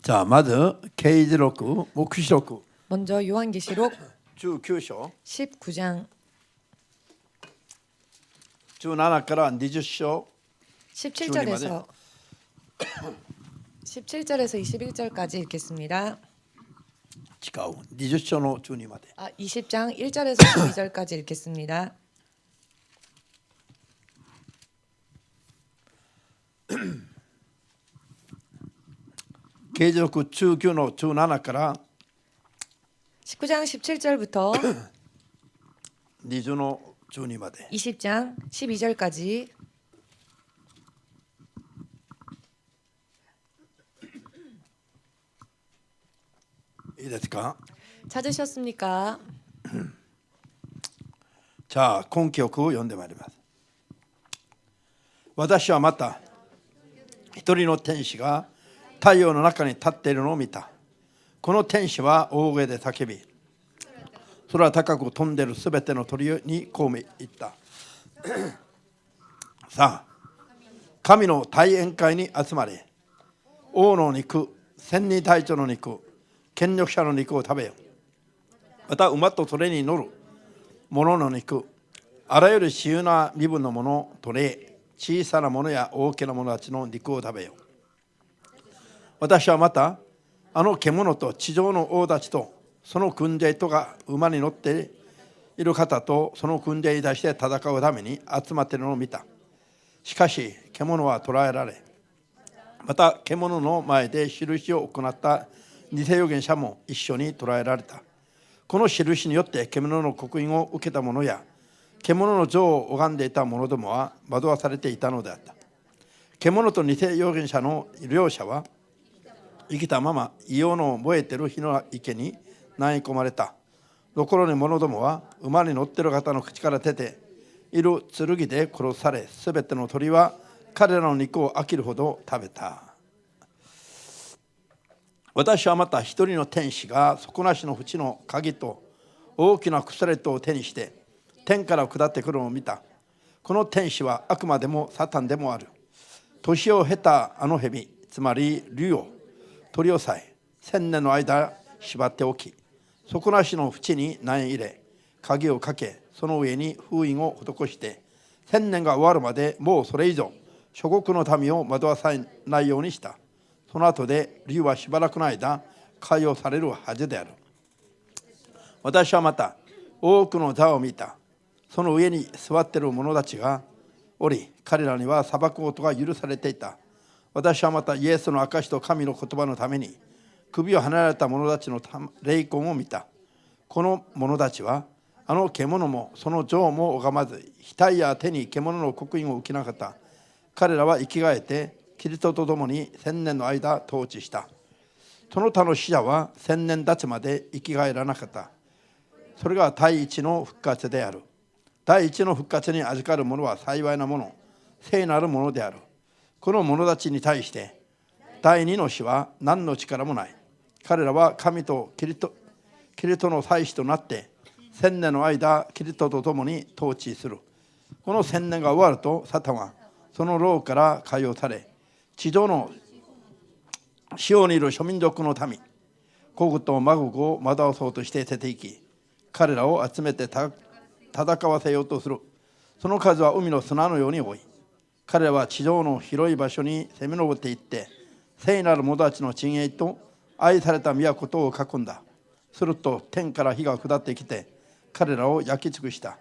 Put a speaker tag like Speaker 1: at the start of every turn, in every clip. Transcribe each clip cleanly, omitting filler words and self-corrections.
Speaker 1: 자, まず啓示録、黙示録
Speaker 2: 먼저 요한계시록
Speaker 1: 19章
Speaker 2: 19장
Speaker 1: 17から20章
Speaker 2: 17절에서 17절에서 21절까지 읽겠습니다.
Speaker 1: 違う20章の12まで
Speaker 2: 20장 1절에서 12절까지 읽겠습니다.
Speaker 1: 啓示録19の17から
Speaker 2: 19장 17절부터
Speaker 1: 20の12まで
Speaker 2: 20장 12절까지
Speaker 1: いいですか。
Speaker 2: 찾으셨습니까?
Speaker 1: じゃあ根拠を読んでまいります。私はまた一人の天使が太陽の中に立っているのを見た。この天使は大声で叫び、空高く飛んでいるすべての鳥にこう言った。さあ、神の大宴会に集まれ。王の肉、千人隊長の肉、権力者の肉を食べよ。また馬とそれに乗る者の肉、あらゆる私有な身分のもの、奴隷、小さなものや大きな者たちの肉を食べよ。私はまたあの獣と地上の王たちとその軍勢とが馬に乗っている方とその軍勢に対して戦うために集まっているのを見た。しかし獣は捕らえられ、また獣の前で印を行った偽預言者も一緒に捕らえられた。この印によって獣の刻印を受けた者や獣の像を拝んでいた者どもは惑わされていたのであった。獣と偽預言者の両者は生きたまま異様の燃えている火の池に投げ込まれた。ところに者どもは馬に乗っている方の口から出ている剣で殺され、すべての鳥は彼らの肉を飽きるほど食べた。私はまた一人の天使が底なしの淵の鍵と大きな鎖とを手にして天から下ってくるのを見た。この天使は悪魔でもサタンでもある。年を経たあの蛇、つまり竜を取り押さえ、千年の間縛っておき、底なしの淵に投げ入れ、鍵をかけ、その上に封印を施して、千年が終わるまでもうそれ以上諸国の民を惑わさないようにした。その後で竜はしばらくの間解放されるはずである。私はまた多くの座を見た。その上に座っている者たちがおり、彼らには裁くことが許されていた。私はまたイエスの証と神の言葉のために首を離れた者たちの霊魂を見た。この者たちはあの獣もその像も拝まず、額や手に獣の刻印を受けなかった。彼らは生き返ってキリストと共に千年の間統治した。その他の死者は千年経つまで生き返らなかった。それが第一の復活である。第一の復活に預かる者は幸いなもの、聖なるものである。この者たちに対して第二の死は何の力もない。彼らは神とキリストの祭司となって千年の間キリストと共に統治する。この千年が終わるとサタンはその牢から解放され、地上のシオにいる諸民族の民、国とマゴゴを惑わそうとして出て行き、彼らを集めて戦わせようとする。その数は海の砂のように多い。彼らは地上の広い場所に攻め上っていって、聖なる者たちの陣営と愛された都とを囲んだ。すると天から火が下ってきて、彼らを焼き尽くした。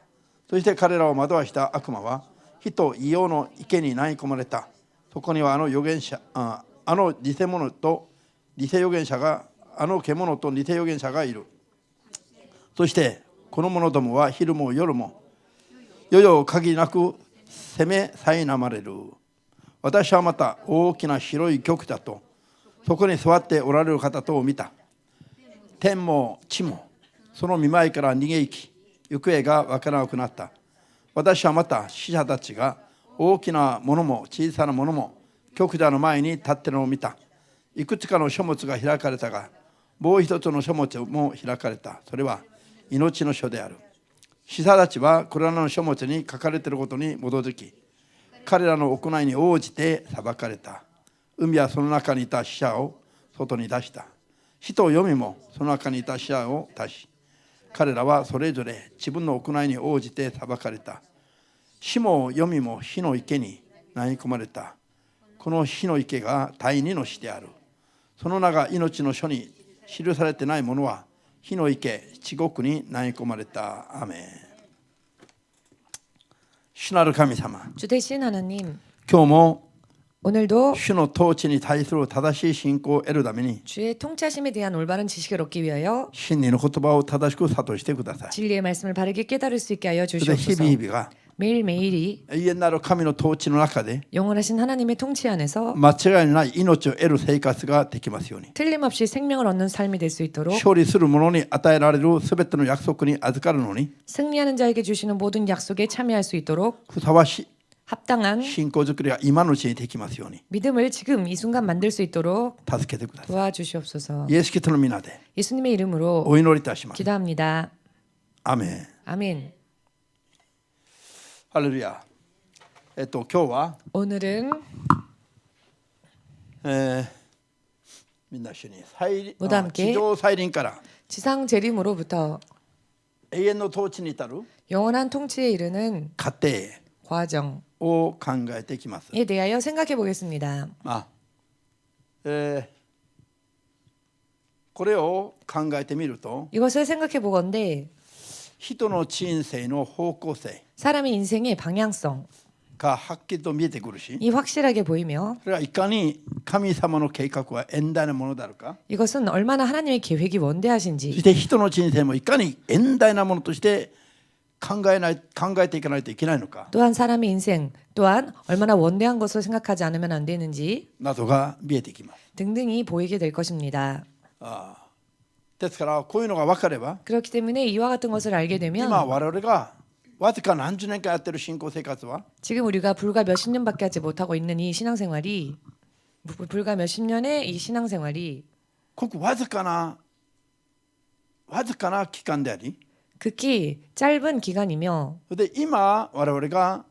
Speaker 1: そして彼らを惑わした悪魔は、火と硫黄の池に投げ込まれた。そこにはあの偽物と偽預言者が、あの獣と偽預言者がいる。そしてこの者どもは昼も夜も夜々限りなく責め苛まれる。私はまた大きな白い玉座とそこに座っておられる方とを見た。天も地もその見舞いから逃げ行き、行方がわからなくなった。私はまた死者たちが大きなものも小さなものも玉座の前に立っているのを見た。いくつかの書物が開かれたが、もう一つの書物も開かれた。それは命の書である。死者たちはこれらの書物に書かれていることに基づき、彼らの行いに応じて裁かれた。海はその中にいた死者を外に出した。火と黄泉もその中にいた死者を出し、彼らはそれぞれ自分の行いに応じて裁かれた。死も黄泉も火の池に投げ込まれた。この火の池が第二の死である。その名が命の書に記されてない者は火の池、地獄に投げ込まれた。アーメン。主なる神様、
Speaker 2: 주 되신 하나님,
Speaker 1: 今日も
Speaker 2: 오늘도
Speaker 1: 主の統治に対する正しい信仰を得るために
Speaker 2: 주의 통치하심에 대한 올바른 지식을 얻기 위하여
Speaker 1: 真理の言葉を正しく諭してください。
Speaker 2: 진리의 말씀을 바르게 깨달을 수 있게 하여
Speaker 1: それで日
Speaker 2: 주시옵소서.
Speaker 1: 々々が
Speaker 2: 매일매일이
Speaker 1: 永遠なる神の統治の中で
Speaker 2: 영원하신 하나님의 통치 안에서
Speaker 1: 間違いない命を得る生活ができますように。
Speaker 2: 틀림없이 생명을 얻는 삶이 될 수 있도록
Speaker 1: 勝利する者に与えられるすべての約束に預かるのに
Speaker 2: 승리하는 자에게 주시는 모든 약속에 참여할 수 있도록
Speaker 1: ふさわしい
Speaker 2: 합당한
Speaker 1: 信仰づくりが今のうちにできますように
Speaker 2: 믿음을 지금 이 순간 만들 수 있도록
Speaker 1: 助けてくださ
Speaker 2: 도와주시옵소서.
Speaker 1: い。イエス・キリストの皆で
Speaker 2: 예수님의 이름으로
Speaker 1: お祈りいたします。
Speaker 2: 기도합니다.
Speaker 1: アーメン。
Speaker 2: 아멘.
Speaker 1: ハレルヤ。今日は、
Speaker 2: 오늘은
Speaker 1: みんな一緒に
Speaker 2: モダン系
Speaker 1: 地上再臨から
Speaker 2: 지상 재림으로부터
Speaker 1: 永遠の統治に至る
Speaker 2: 영원한 통치에 이르는
Speaker 1: 過程
Speaker 2: 과정
Speaker 1: を考えていきます。
Speaker 2: 에 대하여 생각해 보겠습니다.
Speaker 1: これを考えてみると
Speaker 2: 이것을 생각해 보건대
Speaker 1: 人の人生の方向性
Speaker 2: 사람의 인생의 방향성
Speaker 1: がはっきりと見えてくるし
Speaker 2: 이 확실하게 보이며
Speaker 1: それはいかに神様の計画は遠大なものであるか
Speaker 2: 이것은 얼마나 하나님의 계획이
Speaker 1: そ
Speaker 2: 원대하신지
Speaker 1: して人の人生もいかに遠大なものとして考えていかないといけないのか
Speaker 2: 또한 사람의 인생 또한 얼마나 원대한 것을 생각하지 않으면 안 되는지
Speaker 1: などが見えてきます。
Speaker 2: 등등이 보이게 될 것입니다.
Speaker 1: ですからこういうのが分かれば
Speaker 2: 그렇기 때문에 이와 같은 것을 알게
Speaker 1: 今
Speaker 2: 되면
Speaker 1: 我々がわずか何十年間やってる信仰生活は
Speaker 2: 지금 우리가 불과 몇십 년밖에 하지 못하고 있는 이 신앙생활이 불과 몇십 년의 이 신앙생활이
Speaker 1: ごくわずかな期間であり
Speaker 2: 극히 짧은 기간이며
Speaker 1: それで今我々が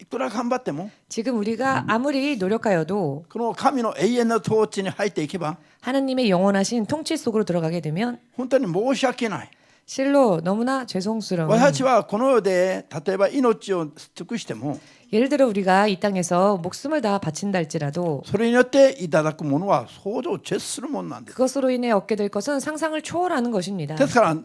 Speaker 1: いくら頑張っても
Speaker 2: 지금 우리가 아무리 노력하여도
Speaker 1: この神の永遠の統治に入っていけば
Speaker 2: 하나님의 영원하신 통치 속으로 들어가게 되면
Speaker 1: 本当に申し訳ない。
Speaker 2: 실로 너무나 죄송스러운
Speaker 1: 私はこの世で例えば命を尽くしても
Speaker 2: 예를 들어 우리가 이 땅에서 목숨을 다 바친다 할지라도
Speaker 1: それによっていただくものは想像を絶するものなんです。
Speaker 2: 그것으로 인해 얻게 될 것은 상상을 초월하는 것입니다.
Speaker 1: ですから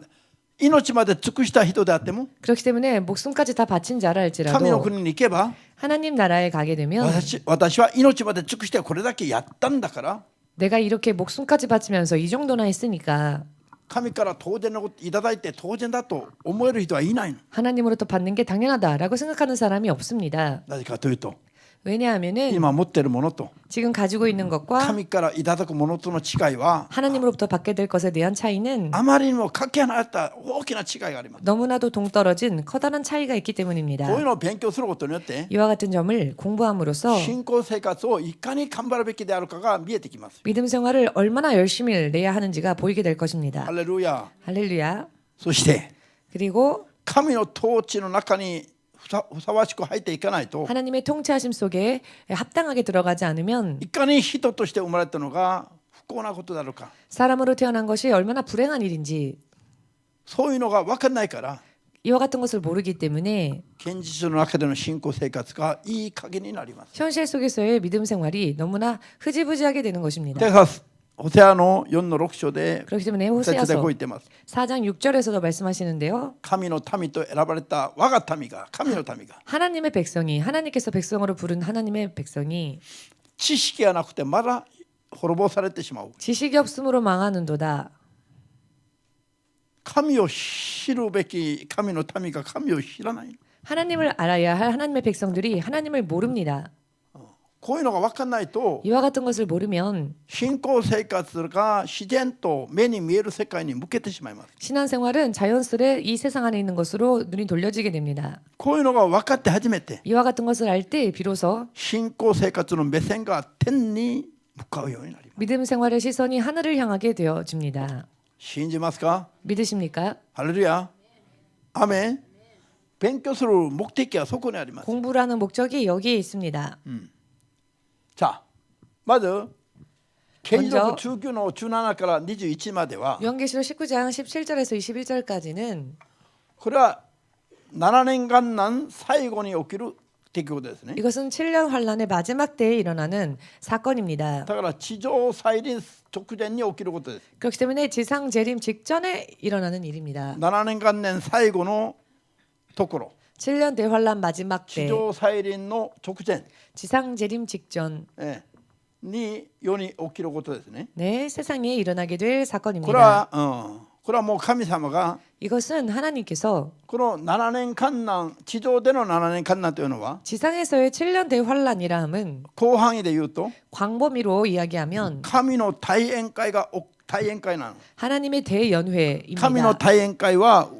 Speaker 1: 命まで尽くした人であっても
Speaker 2: 그렇기 때문에 목숨까지 다 바친 자라
Speaker 1: 神の
Speaker 2: 할지라도
Speaker 1: 国に行けば
Speaker 2: 하나님 나라에 가게 되면
Speaker 1: 私は命まで尽くしてこれだけやったんだから
Speaker 2: 내가 이렇게 목숨까지 바치면서 이 정도나 했으니까
Speaker 1: 神から当然のこといただいて当然だと思える人はいないの。
Speaker 2: 하나님으로부터 받는 게 당연하다라고 생각하는 사람이 없습니다.
Speaker 1: なぜかというと
Speaker 2: 왜냐하면은
Speaker 1: 今持っているものと
Speaker 2: 지금 가지고 있는 것과
Speaker 1: 神からいただくものとの違いは
Speaker 2: 하나님으로부터 받게 될 것에 대한 차이는
Speaker 1: あまりにもかけ離れた大きな違いがあります。
Speaker 2: 너무나도 동떨어진 커다란 차이가 있기 때문입니다.
Speaker 1: こういうのを勉強することによって
Speaker 2: 이와 같은 점을 공부함으로써
Speaker 1: 信仰生活をいかに頑張るべきであるかが見えてきます。
Speaker 2: 믿음 생활을 얼마나 열심히 내야 하는지가 보이게 될
Speaker 1: ハ
Speaker 2: 것입니다.
Speaker 1: レルヤ。
Speaker 2: 할렐루야.
Speaker 1: そして
Speaker 2: 그리고
Speaker 1: 神の統治の中にふさわしく入っていかないと
Speaker 2: 하나님의 통치하심 속에 합당하게 들어가지 않으면
Speaker 1: いかに人として生まれたのが不幸なことであるか
Speaker 2: 사람으로 태어난 것이 얼마나 불행한 일인지
Speaker 1: そういうのが分からないから
Speaker 2: 이와 같은 것을 모르기 때문에
Speaker 1: 現実の中での信仰生活がいい加減になります。
Speaker 2: 현실 속에서의 믿음 생활이 너무나 흐지부지하게 되는 것입니다.
Speaker 1: だからホセアの4の6章で
Speaker 2: 그렇기 때문에
Speaker 1: 説で
Speaker 2: 호세아서
Speaker 1: こう言ってます。
Speaker 2: 4장 6절에서도 말씀하시는데요.
Speaker 1: 神の民と選ばれた我が民が神の民が
Speaker 2: 하나님의 백성이 하나님께서 백성으로 부른 하나님의 백성이
Speaker 1: 知識がなくてまだ滅ぼされてしまう。
Speaker 2: 지식이 없음으로 망하는도다.
Speaker 1: 神を知るべき神の民が神を知らない。
Speaker 2: 하나님을 알아야 할 하나님의 백성들이 하나님을 모릅니다.
Speaker 1: こういうのが分かんないと
Speaker 2: 이와 같은 것을 모르면
Speaker 1: 信仰生活が自然と目に見える世界に向けてしまいます。
Speaker 2: 신앙생활은 자연스레 이 세상 안에 있는 것으로 눈이 돌려지게 됩니다.
Speaker 1: こういうのが分かって初めて
Speaker 2: 이와 같은 것을 알 때 비로소
Speaker 1: 信仰生活の目線が天に向かうようになります。
Speaker 2: 믿음 생활의 시선이 하늘을 향하게 되어집니다.
Speaker 1: 信じますか？
Speaker 2: 믿으십니까?
Speaker 1: ハレルヤ。アメン。勉強する目的はそこにあります。
Speaker 2: 공부라는 목적이 여기에 있습니다.
Speaker 1: さあまず啓示録
Speaker 2: 먼저
Speaker 1: 中級の17から21までは
Speaker 2: 요한계시록 19장 17절에서 21절까지는
Speaker 1: これは7年間難最後に起きる出来事ですね。
Speaker 2: 이것은 7년 환란의 마지막 때에 일어나는 사건입니다.
Speaker 1: だから地上再臨直前に起きることです。
Speaker 2: 그렇기 때문에 지상 재림 직전에 일어나는 일입니다.
Speaker 1: 7年間年最後のところ
Speaker 2: 7년 대환란 마지막
Speaker 1: 地
Speaker 2: 때
Speaker 1: 上再臨の直前
Speaker 2: 지상 재림 직전
Speaker 1: に世に起きることですね。
Speaker 2: 네, 세상에 일어나게 될
Speaker 1: これ
Speaker 2: 사건입니다.
Speaker 1: は、これはもう神様が
Speaker 2: 이것은 하나님께서
Speaker 1: この7年間難地上での7年間難というのは
Speaker 2: 지상에서의 7년 대환란이라 함은
Speaker 1: 広範囲で言うと
Speaker 2: 광범위로 이야기하면
Speaker 1: 神の大宴会が大宴会なの。
Speaker 2: 하나님의 대연회입니다.
Speaker 1: 神の大宴会は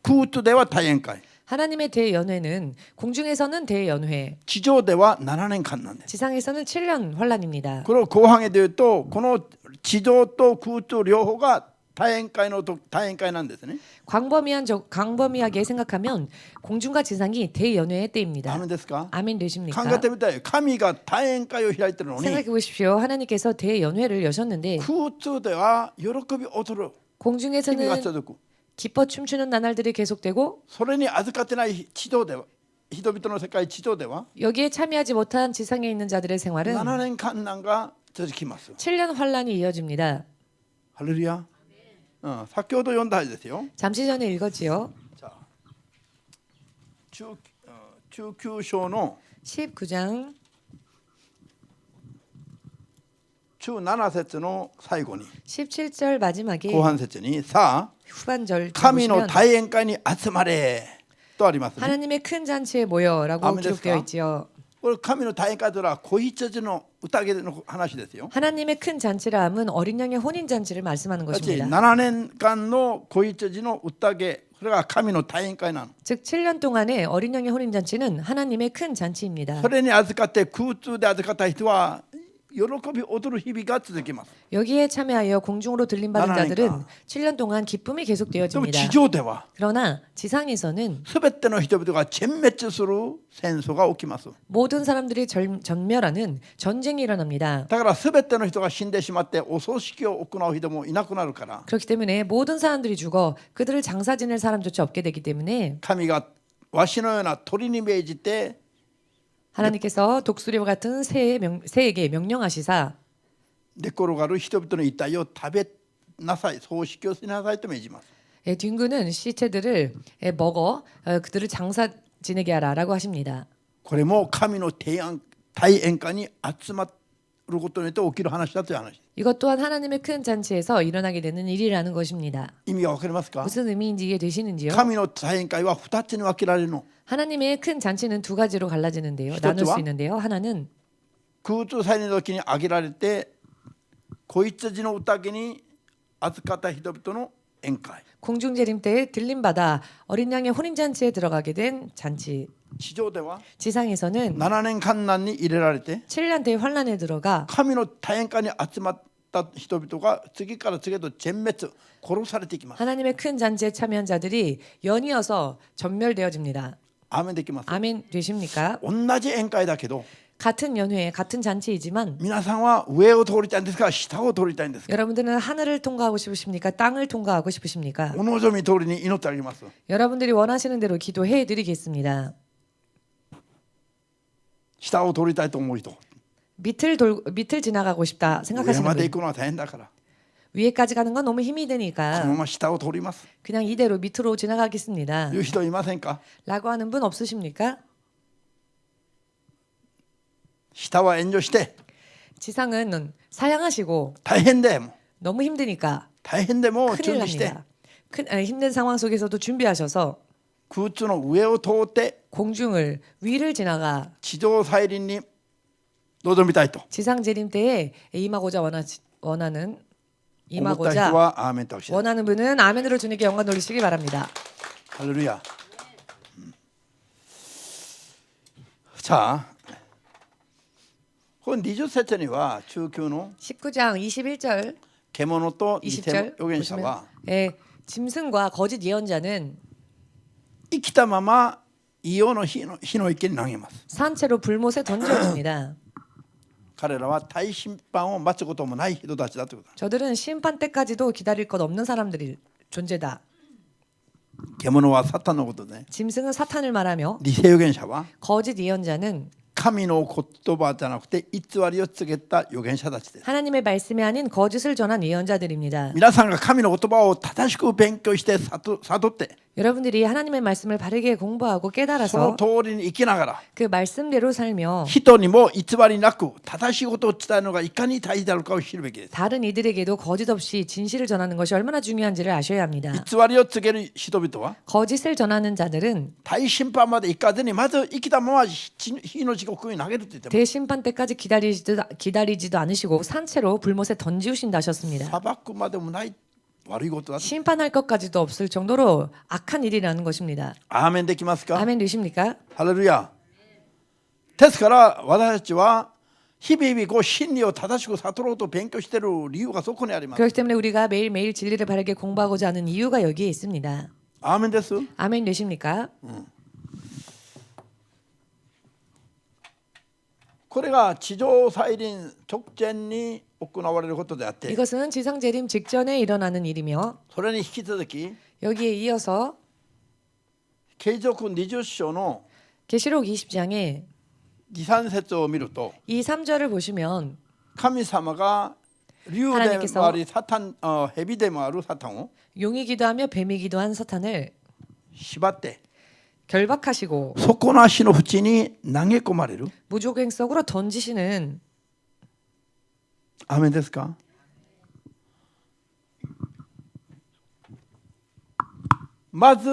Speaker 1: 空中では大宴会
Speaker 2: 하나님의 대연회는 공중에서는 대연회,
Speaker 1: 地上では7年間なんです。
Speaker 2: 지상에서는 7년 환란입니다.
Speaker 1: これを広範囲で言うとこの地上と空中両方が大宴会の大宴会なんですね。
Speaker 2: 광범위하게 생각하면 공중과 지상이 대연회의
Speaker 1: ダ
Speaker 2: 때입니다.
Speaker 1: メですか？
Speaker 2: 아멘
Speaker 1: 考
Speaker 2: 되십니까?
Speaker 1: えてみたい。神が大宴会を開いてるのに
Speaker 2: 생각해 보십시오. 하나님께서 대연회를 여셨는데
Speaker 1: 空中では喜び踊る日々が
Speaker 2: 공중에서는
Speaker 1: 続く。
Speaker 2: 기뻐 춤추는 나날들이 계속되고
Speaker 1: それに預かってない地上では人々の世界地上では
Speaker 2: 여기에 참여하지 못한 지상에 있는 자들의 생활은
Speaker 1: 7年間難が続きます。
Speaker 2: 7년 환란이 이어집니다.
Speaker 1: ハレルヤ。先ほど読んだはずですよ。
Speaker 2: 잠시 전에 읽었지요.
Speaker 1: じゃあ中級章の
Speaker 2: 19장
Speaker 1: 17節の最後に
Speaker 2: 17절 마지막에
Speaker 1: 後半節にさあ
Speaker 2: 후반절
Speaker 1: 神の
Speaker 2: 보시면
Speaker 1: 大宴会に集まれとありますね。
Speaker 2: 하나님의 큰 잔치에 모여라고
Speaker 1: 아멘
Speaker 2: 기록되어
Speaker 1: 됐을까?
Speaker 2: 있지요.
Speaker 1: これ神の大宴会というのは子羊の宴の話ですよ。
Speaker 2: 하나님의 큰 잔치라 함은 어린 양의 혼인 잔치를 말씀하는
Speaker 1: だって
Speaker 2: 것입니다.
Speaker 1: 7年間の子羊の宴これが神の大宴会なの。
Speaker 2: 즉 7년 동안의 어린 양의 혼인 잔치는 하나님의 큰 잔치입니다.
Speaker 1: それに預かって空中で預かった人は喜び踊る日々が続きます。
Speaker 2: 여기에 참여하여 공중으로 들림받은
Speaker 1: 하나님과.
Speaker 2: 자들은 7년 동안 기쁨이
Speaker 1: でも
Speaker 2: 계속되어집니다.
Speaker 1: 地上では
Speaker 2: 그러나 지상에서는
Speaker 1: 全ての人々が全滅する戦争が起きます。
Speaker 2: 모든 사람들이 전멸하는 전쟁이 일어납니다.
Speaker 1: だから全ての人が死んでしまってお葬式を行う人もいなくなるから
Speaker 2: 그렇기 때문에 모든 사람들이 죽어 그들을 장사 지낼 사람조차 없게 되기 때문에
Speaker 1: 神がわしのような鳥に命じて
Speaker 2: 하나님께서 독수리와 같은 새에게 명령하시사
Speaker 1: 寝転がる人々の遺体を食べなさい葬式をしなさいと命じます。
Speaker 2: 뒹구는 시체들을 먹어 그들을 장사 지내게 하라라고 하십니다.
Speaker 1: これも神の大宴会に集まることによって起きる話だという話。
Speaker 2: 이것 또한 하나님의 큰 잔치에서 일어나게 되는 일이라는 것입니다.
Speaker 1: 意味がわかりますか？
Speaker 2: 무슨 의미인지 이해되시는지요?
Speaker 1: 神の大宴会は2つに分けられるの。
Speaker 2: 하나님의 큰 잔치는 두 가지로 갈라지는데요.
Speaker 1: 첫째와?
Speaker 2: 나눌 수 있는데요. 하나는
Speaker 1: 空中祭の時に挙げられて子羊の宴に預かった人々の宴会。
Speaker 2: 공중 재림 때에 들림받아 어린 양의 혼인 잔치에 들어가게 된 잔치.
Speaker 1: 地上では
Speaker 2: 지상에서는
Speaker 1: 7年間難に入れられて
Speaker 2: 7년 대환란에 들어가
Speaker 1: 神の大宴会に集まった人々が次から次へと全滅殺されていきます。
Speaker 2: 하나님의 큰 잔치에 참여한 자들이 연이어서 전멸되어집니다.
Speaker 1: アーメンできます。
Speaker 2: 아멘 되십니까?
Speaker 1: 同じ宴会だけど
Speaker 2: 같은 연회, 같은 잔치이지만
Speaker 1: 皆さんは上を通りたいんですか下を通りたいんですか。
Speaker 2: 여러분들은 하늘을 통과하고 싶으십니까? 땅을 통과하고 싶으십니까?
Speaker 1: お望み通りに祈ってあげます。
Speaker 2: 여러분들이 원하시는 대로 기도해 드리겠습니다.
Speaker 1: 下を通りたいと思う人
Speaker 2: 밑을 지나가고 싶다
Speaker 1: 上
Speaker 2: 생각하시는
Speaker 1: まで
Speaker 2: 분
Speaker 1: 行くのは大変だから
Speaker 2: 위에까지 가는 건 너무 힘이
Speaker 1: この
Speaker 2: 되니까
Speaker 1: まま下を通ります
Speaker 2: 그냥 이대로 밑으로 지나가겠습니다.
Speaker 1: いう人いませんか。
Speaker 2: 라고 하는 분 없으십니까?
Speaker 1: 下は遠慮して
Speaker 2: 지상은 사양하시고
Speaker 1: 大変でも
Speaker 2: 너무 힘드니까
Speaker 1: 大変でも
Speaker 2: 큰일
Speaker 1: 準備して
Speaker 2: 납니다. 힘든 상황 속에서도 준비하셔서
Speaker 1: 空中の上を通って
Speaker 2: 공중을 위를 지나가
Speaker 1: 地上再臨に臨みたいと
Speaker 2: 지상 재림 때에 임하고자 원하는
Speaker 1: 思った人
Speaker 2: 임하고자
Speaker 1: はアーメンとおっしゃる。
Speaker 2: 원하는 분은 아멘으로 주님께 영광 돌리시기 바랍니다.
Speaker 1: ハレルヤ。さあこの20節には中級の
Speaker 2: 19장 21절
Speaker 1: 獣と偽
Speaker 2: 20절
Speaker 1: 預言者は
Speaker 2: 짐승과 거짓 예언자는
Speaker 1: 生きたまま異様の火の池に投げます。
Speaker 2: 산채로 불못에 던져집니다.
Speaker 1: 彼らは大審判を待つこともない人たちだということ。
Speaker 2: 저들은 심판 때까지도 기다릴 것 없는 사람들이 존재다.
Speaker 1: 獣はサタンのことで、
Speaker 2: 짐승은 사탄을 말하며
Speaker 1: 偽預言者は
Speaker 2: 거짓 예언자는
Speaker 1: 神の言葉じゃなくて偽りを告げた預言者たちです。
Speaker 2: 하나님의 말씀이 아닌 거짓을 전한 예언자들입니다.
Speaker 1: 皆さんが神の言葉を正しく勉強して悟って
Speaker 2: 여러분들이 하나님의 말씀을 바르게 공부하고
Speaker 1: その
Speaker 2: 깨달아서
Speaker 1: 通りに生きながら
Speaker 2: 그 말씀대로 살며
Speaker 1: 人にも偽りなく正しいことを伝えるのがいかに大事であるかを知るべきです。
Speaker 2: 다른 이들에게도 거짓 없이 진실을 전하는 것이 얼마나 중요한지를 아셔야 합니다.
Speaker 1: 偽りを告げる人々は
Speaker 2: 거짓을 전하는 자들은
Speaker 1: 大審判まで行かずにまず生きたまま火の地獄に投げるって言ってます。
Speaker 2: 대심판 때까지 기다리지도 않으시고 산채로 불못에 던지우신다 하셨습니다.
Speaker 1: 裁くまでもない悪いことだ。
Speaker 2: 심판할 것까지도 없을 정도로 악한 일이라는 것입니다.
Speaker 1: アーメンできますか？
Speaker 2: 아멘 되십니까?
Speaker 1: ハレルヤ。ですから私たちは日々こう真理を正しく悟ろうと勉強している理由がそこにあります。
Speaker 2: 그렇기 때문에 우리가 매일매일 진리를 바르게 공부하고자 하는 이유가 여기에 있습니다.
Speaker 1: アーメンです。
Speaker 2: 아멘 되십니까?
Speaker 1: これが地上再臨直前に行われることであって、
Speaker 2: 이것은 지상 재림 직전에 일어나는 일이며
Speaker 1: それに引き続き
Speaker 2: 여기에 이어서
Speaker 1: 継続20章の
Speaker 2: 계시록 20장에
Speaker 1: 2、3節を見ると、
Speaker 2: 이 3절을 보시면
Speaker 1: 神様が竜でもありサタン、蛇でもあるサタンを
Speaker 2: 용이기도 하며 뱀이기도 한 사탄을
Speaker 1: 縛って
Speaker 2: 결박하시고
Speaker 1: 底なしの淵に投げ込まれる。
Speaker 2: 무조갱 속으로 던지시는
Speaker 1: アーメンですか？まず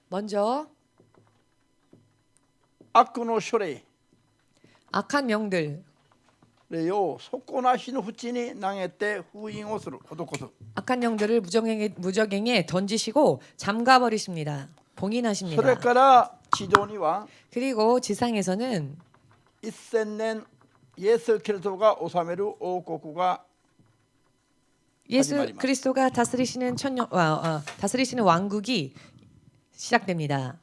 Speaker 2: 먼저
Speaker 1: 悪の書類
Speaker 2: 악한 영들
Speaker 1: を底なしの淵に投げて封印をする、施す。
Speaker 2: 악한 영들을 무적행에 던지시고 잠가버리십니다.
Speaker 1: それ
Speaker 2: 봉인하십니다.
Speaker 1: から地上には
Speaker 2: 그리고 지상에서는
Speaker 1: 1000年イエス・キリストが治める王国が
Speaker 2: 예수
Speaker 1: 하지 말이마.
Speaker 2: 그리스도가 다스리시는 왕국이 시작됩니다.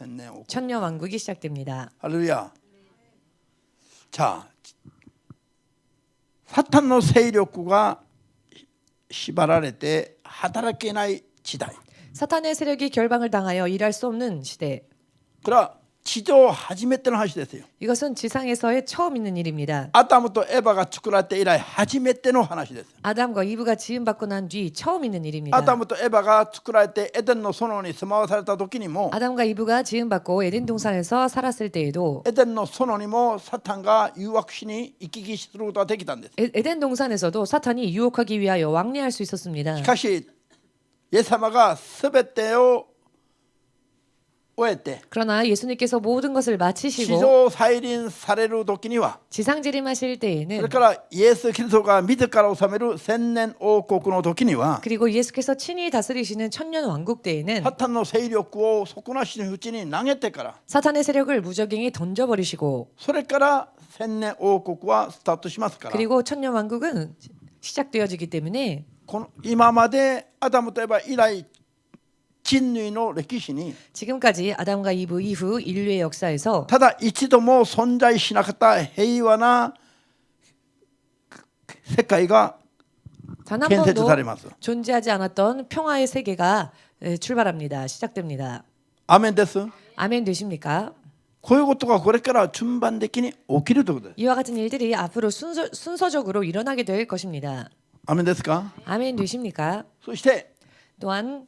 Speaker 1: 1000年王国。
Speaker 2: 천년 왕국이 시작됩니다.
Speaker 1: ハレルヤ。자、サタンの勢力が縛られて働けない時代。
Speaker 2: 사탄의 세력이 결방을 당하여 일할 수 없는 시대.
Speaker 1: これは地上初めての話ですよ。
Speaker 2: 이것은 지상에서의 처음 있는 일입니다.
Speaker 1: アダムとエヴァが作られて以来初めての話です。
Speaker 2: 아담과 이브가 지음받고 난 뒤 처음 있는 일입니다.
Speaker 1: アダムとエヴァが作られてエデンの園に住まわされた時にも
Speaker 2: 아담과 이브가 지음받고 에덴 동산에서 살았을 때에도
Speaker 1: エデンの園にもサタンが誘惑しに行き来することができたんです。
Speaker 2: 에덴 동산에서도 사탄이 유혹하기 위하여 왕래할 수 있었습니다.
Speaker 1: しかしイエス様が全てを終えて
Speaker 2: 그러나 예수님께서 모든 것을
Speaker 1: 地
Speaker 2: 마치시고
Speaker 1: 上再臨される時には
Speaker 2: 지상 재림하실
Speaker 1: そ
Speaker 2: 때에는
Speaker 1: れからイエス・キリストが自ら治める千年王国の時には
Speaker 2: 그리고 예수께서 친히 다스리시는 천년 왕국 때에는
Speaker 1: サタンの勢力を底なしのうちに投げてから
Speaker 2: 사탄의 세력을 무적행에 던져버리시고
Speaker 1: それから千年王国はスタートしますから
Speaker 2: 그리고 천년 왕국은 시작되어지기 때문에
Speaker 1: この今までアダムとエバ以来人類の歴史に
Speaker 2: 지금까지 아담과 이브 이후 인류의 역사에서
Speaker 1: ただ一度も存在しなかった平和な世界が
Speaker 2: 단 한
Speaker 1: 建設
Speaker 2: 번도
Speaker 1: されます。
Speaker 2: 존재하지 않았던 평화의 세계가 출발합니다. 시작됩니다.
Speaker 1: アーメンです。
Speaker 2: 아멘 되십니까?
Speaker 1: こういうことがこれから順番的に起きるということです。
Speaker 2: 이와 같은 일들이 앞으로 순서적으로 일어나게 될 것입니다.
Speaker 1: アーメンですか？
Speaker 2: 아멘 되십니까?
Speaker 1: そして
Speaker 2: 또한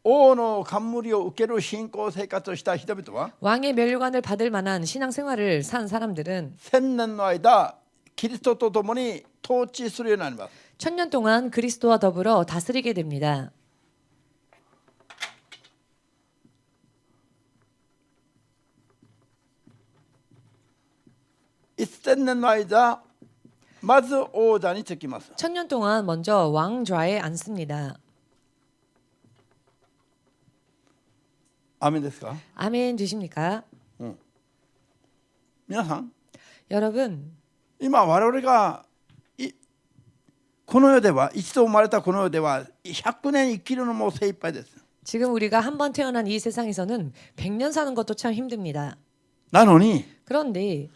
Speaker 1: 王の冠を受ける信仰生活をした人々は
Speaker 2: 왕의 멸류관을 받을 만한 신앙생활을 산 사람들은
Speaker 1: 千年の間キリストと共に統治するようになります。
Speaker 2: 천년 동안 그리스도와 더불어 다스리게 됩니다.
Speaker 1: 1000年の間まず王座につきます。
Speaker 2: 천년 동안 먼저 왕좌에 앉습니다.
Speaker 1: アーメンですか？
Speaker 2: 아멘 되십니까?
Speaker 1: 皆さん
Speaker 2: 여러분
Speaker 1: 今我々がこの世では一度生まれたこの世では100年生きるのも精一杯です。
Speaker 2: 지금 우리가 한 번 태어난 이 세상에서는 100년 사는 것도 참 힘듭니다.
Speaker 1: なのに
Speaker 2: 그런데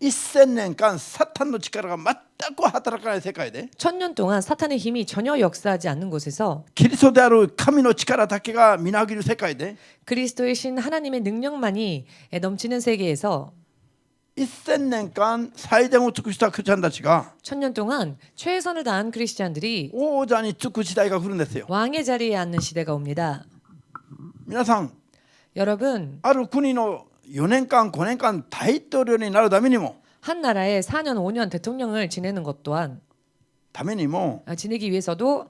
Speaker 1: 1000年間サタンの力が全く働かない世界で
Speaker 2: 1000년 동안 사탄의 힘이 전혀 역사하지 않는 곳에서
Speaker 1: キリストである神の力だけがみなぎる世界で
Speaker 2: 그리스도의 신 하나님의 능력만이 넘치는 세계에서
Speaker 1: 1000年間最善を尽くしたクリスチャンたちが
Speaker 2: 1000년 동안 최선을 다한 크리스찬들이
Speaker 1: 王者につく時代が来るんですよ。
Speaker 2: 왕의 자리에 앉는 시대가 옵니다.
Speaker 1: 皆さん
Speaker 2: 여러분,
Speaker 1: ある国の4年間5年間大統領になるためにも
Speaker 2: 한 나라에 4년, 5년 대통령을 지내는 것 또한
Speaker 1: ためにも
Speaker 2: 지내기 위해서도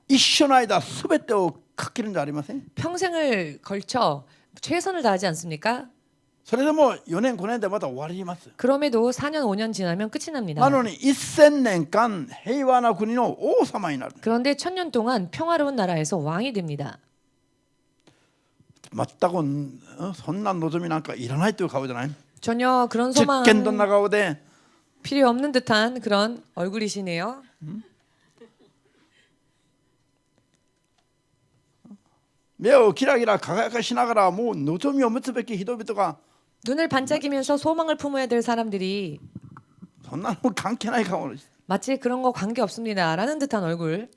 Speaker 1: 一生の間全てをかけるんじゃありません。
Speaker 2: 평생을 걸쳐 최선을 다하지 않습니까?
Speaker 1: それでも4年5年でまた終わります。
Speaker 2: 그럼에도 4년, 5년 지나면 끝이 납니다.
Speaker 1: なのに1000年間平和な国の王様になる。
Speaker 2: 그런데 1000년 동안 평화로운 나라에서 왕이 됩니다.
Speaker 1: 全くそんな望みなんかいらないという顔じゃない。
Speaker 2: 전혀 그런
Speaker 1: 実験どんな
Speaker 2: 소망
Speaker 1: 顔で
Speaker 2: 필요 없는 듯한 그런 얼굴이시네요.
Speaker 1: 目をキラキラ輝かしながらもう望みを持つべき人々が
Speaker 2: 눈을 반짝이면서 소망을 품어야 될 사람들이
Speaker 1: そんなの関係ない顔。
Speaker 2: 마치 그런 거 관계 없습니다 라는 듯한 얼굴.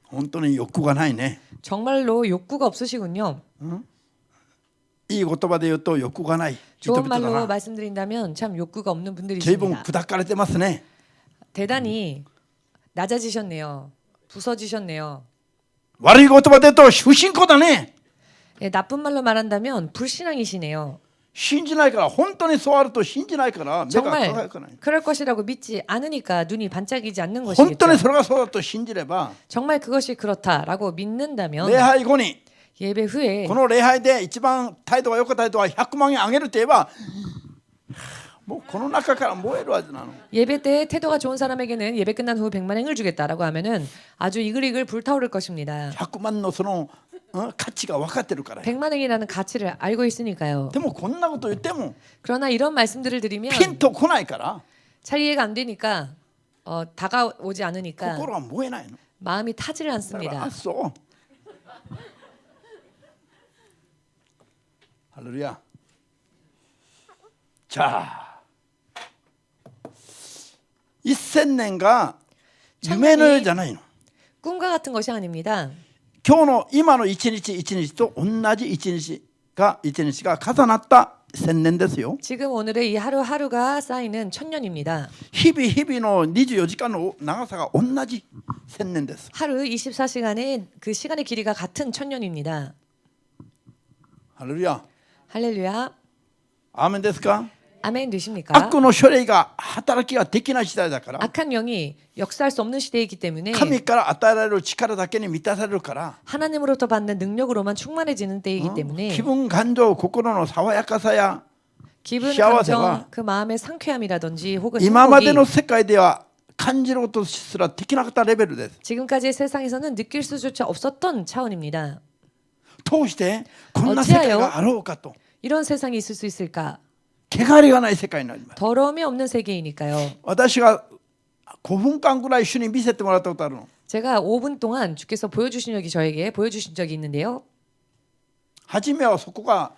Speaker 1: 本当に欲がないね。
Speaker 2: 정말로 욕구가 없으시군요.
Speaker 1: いい言葉で言うと欲がない人
Speaker 2: 좋은
Speaker 1: 々だ
Speaker 2: 말로
Speaker 1: な。
Speaker 2: 말씀드린다면 참 욕구가 없는
Speaker 1: 随分
Speaker 2: 분들이십니다.
Speaker 1: 砕かれてますね。
Speaker 2: 대단히 낮아지셨네요. 부서지셨네요.
Speaker 1: 悪い言葉で言うと不信仰だね。
Speaker 2: 예, 나쁜 말로 말한다면 불신앙이시네요.
Speaker 1: 信じないから本当にそうあると信じないから目が
Speaker 2: 정말
Speaker 1: 輝かない。
Speaker 2: 그럴 것이라고 믿지 않으니까 눈이 반짝이지 않는
Speaker 1: 本当
Speaker 2: 것이겠죠.
Speaker 1: にそれがそうだと信じれば
Speaker 2: 정말 그것이 그렇다라고 믿는다면
Speaker 1: 礼拝後に
Speaker 2: 예배 후에
Speaker 1: この礼拝で一番態度が良かった人は100万円あげると言えばもうこの中から燃えるはずなの。
Speaker 2: 예배 때 태도가 좋은 사람에게는 예배 끝난 후 100만 행을 주겠다라고 하면은 아주 이글이글 불타오를 것입니다.
Speaker 1: 100万のその価値が分かってるから。
Speaker 2: 100만 행이라는 가치를 알고 있으니까요.
Speaker 1: でもこんなこと言っても
Speaker 2: 그러나 이런 말씀들을 드리면
Speaker 1: ピンとこないから
Speaker 2: 잘 이해가 안 되니까 다가오지 않으니까
Speaker 1: 心が燃えないの。
Speaker 2: 마음이 타지를
Speaker 1: だから
Speaker 2: 않습니다.
Speaker 1: あそう。ハレルヤ。じゃあ1000年が夢のようじゃないの。
Speaker 2: 꿈과 같은 것이 아닙니다.
Speaker 1: 今日の今の一日一日と同じ一日が重なった1000年ですよ。
Speaker 2: 지금 오늘의 이 하루하루가 쌓이는 1000년입니다.
Speaker 1: 日々日々の24時間の長さが同じ1000年です。
Speaker 2: 하루 24시간의 그 시간의 길이가 같은 1000년입니다.
Speaker 1: ハレルヤ。
Speaker 2: 할렐루야.
Speaker 1: アーメンですか。
Speaker 2: 아멘 되십니까?
Speaker 1: 悪の処理が働きができない時代だから
Speaker 2: 악한 영이 역사할 수 없는 시대이기 때문에
Speaker 1: 神から与えられる力だけに満たされるから
Speaker 2: 하나님으로부터 받는 능력으로만 충만해지는 때이기 때문에
Speaker 1: 気分感情心の爽やかさや
Speaker 2: 기분,
Speaker 1: 시야와
Speaker 2: 감정,
Speaker 1: 대화.
Speaker 2: 그 마음의 상쾌함이라든지 혹은
Speaker 1: 今まで
Speaker 2: 행복이
Speaker 1: の世界では感じることすらできなかったレベルです。
Speaker 2: 지금까지의 세상에서는 느낄 수조차 없었던 차원입니다.
Speaker 1: 通してこんな世界があろうかと
Speaker 2: 이런 세상이 있을 수 있을까?
Speaker 1: 汚れがない世界になります。
Speaker 2: 더러움이 없는 세계이니까요.
Speaker 1: 私が5分間ぐらい主に見せてもらったことあるの。
Speaker 2: 제가 5분 동안 주께서 보여주신 적이 저에게 보여주신 적이 있는데요.
Speaker 1: 初めはそこが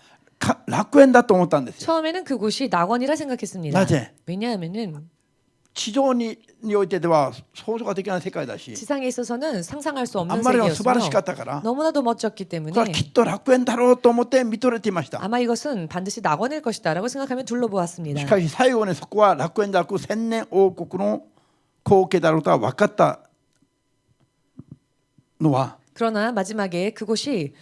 Speaker 1: 楽園だと思ったんですよ。
Speaker 2: 처음에는 그곳이 낙원이라 생각했습니다.
Speaker 1: 낮에.
Speaker 2: 왜냐하면은
Speaker 1: 地上においてでは想像ができない世界だし
Speaker 2: 지상에 있어서는 상상할 수
Speaker 1: あ
Speaker 2: 없는
Speaker 1: んまりにも素晴らしか
Speaker 2: 세계였으며
Speaker 1: ったから
Speaker 2: 너무나도 멋졌기
Speaker 1: これ
Speaker 2: 때문에
Speaker 1: はきっと楽園だろうと思って見とれていました。
Speaker 2: 아마 이것은 반드시 낙원일 것이다라고 생각하며 둘러보았습니다.
Speaker 1: しかし最後にそこは楽園でなく千年王国の光景だろうとは分かったのは
Speaker 2: 그러나 마지막에 그곳이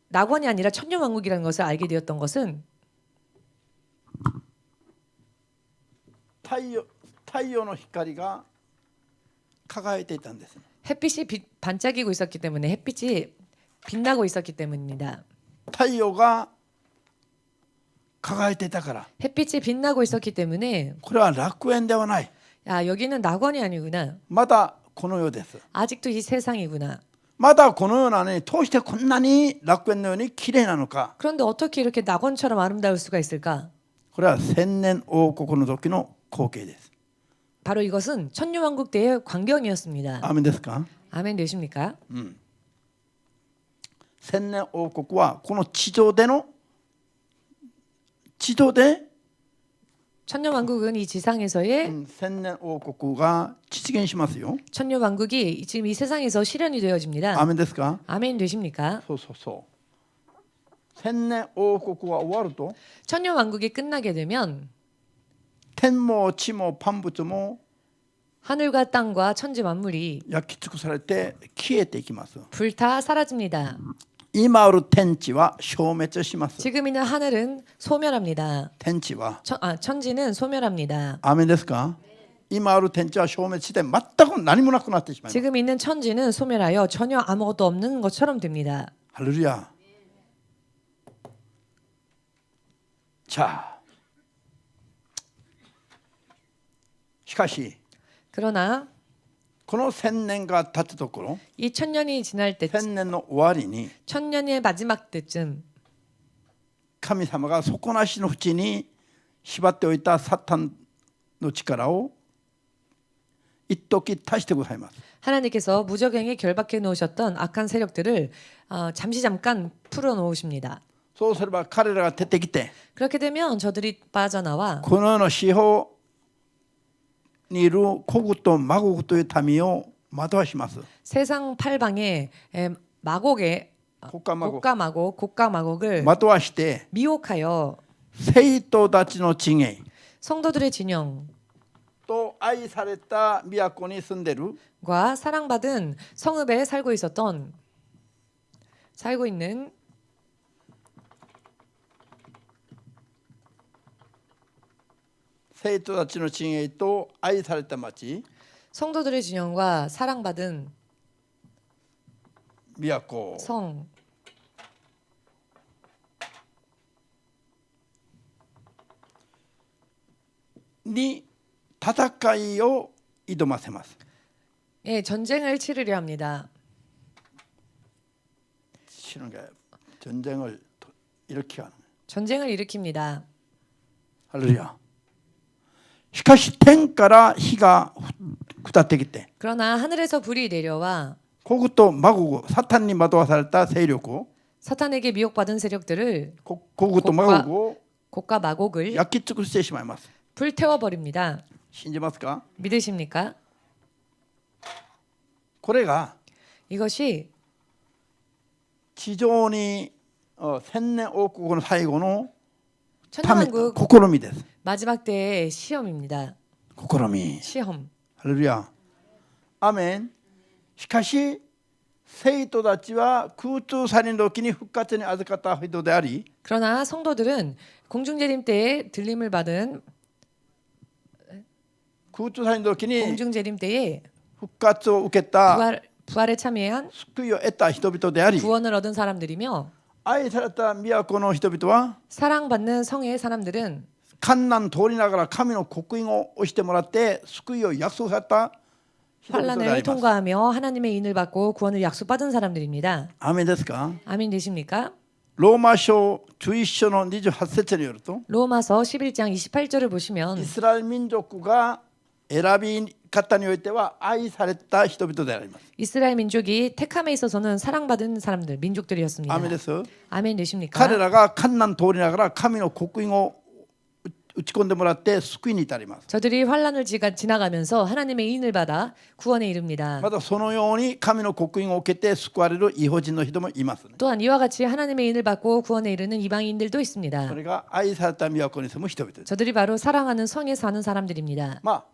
Speaker 2: 낙원이 아니라 천년왕국이라는 것을 알게 되었던 것은
Speaker 1: 太陽の光が輝いていたんです。
Speaker 2: 햇빛이 반짝이고 있었기 때문에 햇빛이 빛나고 있었기 때문입니다.
Speaker 1: 太陽が輝いていたから
Speaker 2: 햇빛이 빛나고 있었기 때문에
Speaker 1: これは楽園ではない。
Speaker 2: 야 여기는 낙원이 아니구나.
Speaker 1: まだこの世です。
Speaker 2: 아직도 이 세상이구나.
Speaker 1: まだこのようなね、通してこんなに楽園のように綺麗なのか。
Speaker 2: 그런데 어떻게 이렇게 낙원처럼 아름다울 수가 있을까?
Speaker 1: これは千年王国の時の光景です。
Speaker 2: 바로 이것은 천년왕국 때의 광경이었습니다.
Speaker 1: アーメンですか。
Speaker 2: 아멘 되십니까?
Speaker 1: 千年王国はこの地上で
Speaker 2: 천년 왕국은 이 지상에서의
Speaker 1: 千年王国が実現しますよ。
Speaker 2: 천년 왕국이 지금 이 세상에서 실현이 되어집니다.
Speaker 1: アーメンですか？
Speaker 2: 아멘 되십니까?
Speaker 1: そうそうそう。千年王国が終わると
Speaker 2: 천년 왕국이 끝나게 되면
Speaker 1: 天も地も万物も
Speaker 2: 하늘과 땅과 천지 만물이
Speaker 1: 焼き尽くされて消えていきます。
Speaker 2: 불타 사라집니다.
Speaker 1: 今ある天地は消滅します。
Speaker 2: 지금 있는 하늘은 소멸합니다.
Speaker 1: 天地は
Speaker 2: 천지는 소멸합니다.
Speaker 1: アーメンですか？今ある天地は消滅して全く何もなくなってしまいます。
Speaker 2: 지금 있는 천지는 소멸하여 전혀 아무것도 없는 것처럼 됩니다.
Speaker 1: 할렐루야. 자, しかし
Speaker 2: 그러나
Speaker 1: この千年が経ったところ、
Speaker 2: 이 천년이 지날 때
Speaker 1: 千年の終わりに
Speaker 2: 천년의 마지막 때쯤
Speaker 1: 神様が底なしの淵に縛っておいたサタンの力を一時足してくださいます。
Speaker 2: 하나님께서 무적행에 결박해 놓으셨던 악한 세력들을 잠깐 풀어 놓으십니다.
Speaker 1: そうすれば彼らが出てきて、
Speaker 2: 그렇게 되면 저들이 빠져나와
Speaker 1: この世の四方にいる古国と魔国という民を惑わします。
Speaker 2: 세상 팔방에 마곡의 곡과 마곡을
Speaker 1: 惑わして
Speaker 2: 미혹하여
Speaker 1: 生徒たちの地へ
Speaker 2: 성도들의 진영
Speaker 1: と愛された都に住んでる
Speaker 2: 과 사랑받은 성읍에 살고 있는
Speaker 1: 生徒たちの地へと愛された町
Speaker 2: 성도들의 진영과 사랑받은
Speaker 1: 都
Speaker 2: 성
Speaker 1: に戦いを挑ませます。
Speaker 2: 예, 전쟁을 치르려 합니다.
Speaker 1: 치는 게 전쟁을 일으키게 하는.
Speaker 2: 전쟁을 일으킵니다.
Speaker 1: 할렐루야. しかし天から火が下ってきて
Speaker 2: 그러나 하늘에서 불이 내려와
Speaker 1: 国と魔国サタンに惑わされた勢力を
Speaker 2: 사탄에게 미혹받은 세력들을
Speaker 1: 国と魔国を
Speaker 2: 곡과 마곡을
Speaker 1: 焼き尽くしてしまいます。
Speaker 2: 불태워 버립니다.
Speaker 1: 信じますか？
Speaker 2: 믿으십니까?
Speaker 1: これが
Speaker 2: 이것이
Speaker 1: 地上に千年王国の最後の
Speaker 2: 천년왕국
Speaker 1: 試みです。
Speaker 2: 마지막 때의 시험입니다.
Speaker 1: 試み。
Speaker 2: 시험.
Speaker 1: ハレルヤ。アメン。しかし生徒たちは空中살인の時に復活に預かった人であり
Speaker 2: 그러나 성도들은 공중재림 때에 들림을 받은
Speaker 1: 空中살인の時に
Speaker 2: 공중재림 때에
Speaker 1: 復活を受けた
Speaker 2: 부활에 참여한
Speaker 1: 救いを得た人々であり
Speaker 2: 구원을 얻은 사람들이며
Speaker 1: 愛された都の人々は
Speaker 2: 사랑받는 성의 사람들은
Speaker 1: 患難通りながら神の刻印を押してもらって救いを約束された人々であ
Speaker 2: 환란을
Speaker 1: ります。
Speaker 2: 통과하며 하나님의 인을 받고 구원을 약속받은 사람들입니다.
Speaker 1: アーメンですか？
Speaker 2: 아멘 되십니까?
Speaker 1: ローマ書11章の28節によると
Speaker 2: 로마서 11장 28절을 보시면
Speaker 1: イスラエル民族が選び方においては愛された人々であります。
Speaker 2: 이스라엘 민족이 택함에 있어서는 사랑받은 사람들, 민족들이었습니다.
Speaker 1: アーメンです。
Speaker 2: 아멘 되십니까?
Speaker 1: 彼らが患難通りながら神の刻印を打ち込んでもらって救いに至ります。
Speaker 2: 저들이 환란을 지나가면서 하나님의 인을 받아 구원에 이릅니다.
Speaker 1: またそのように神の刻印を受けて救われる異邦人の人もいますね。
Speaker 2: 또한 이와 같이 하나님의 인을 받고 구원에 이르는 이방인들도 있습니다.
Speaker 1: それが愛された都に住む人々です。
Speaker 2: 저들이 바로 사랑하는 성에 사는 사람들입니다.
Speaker 1: まあ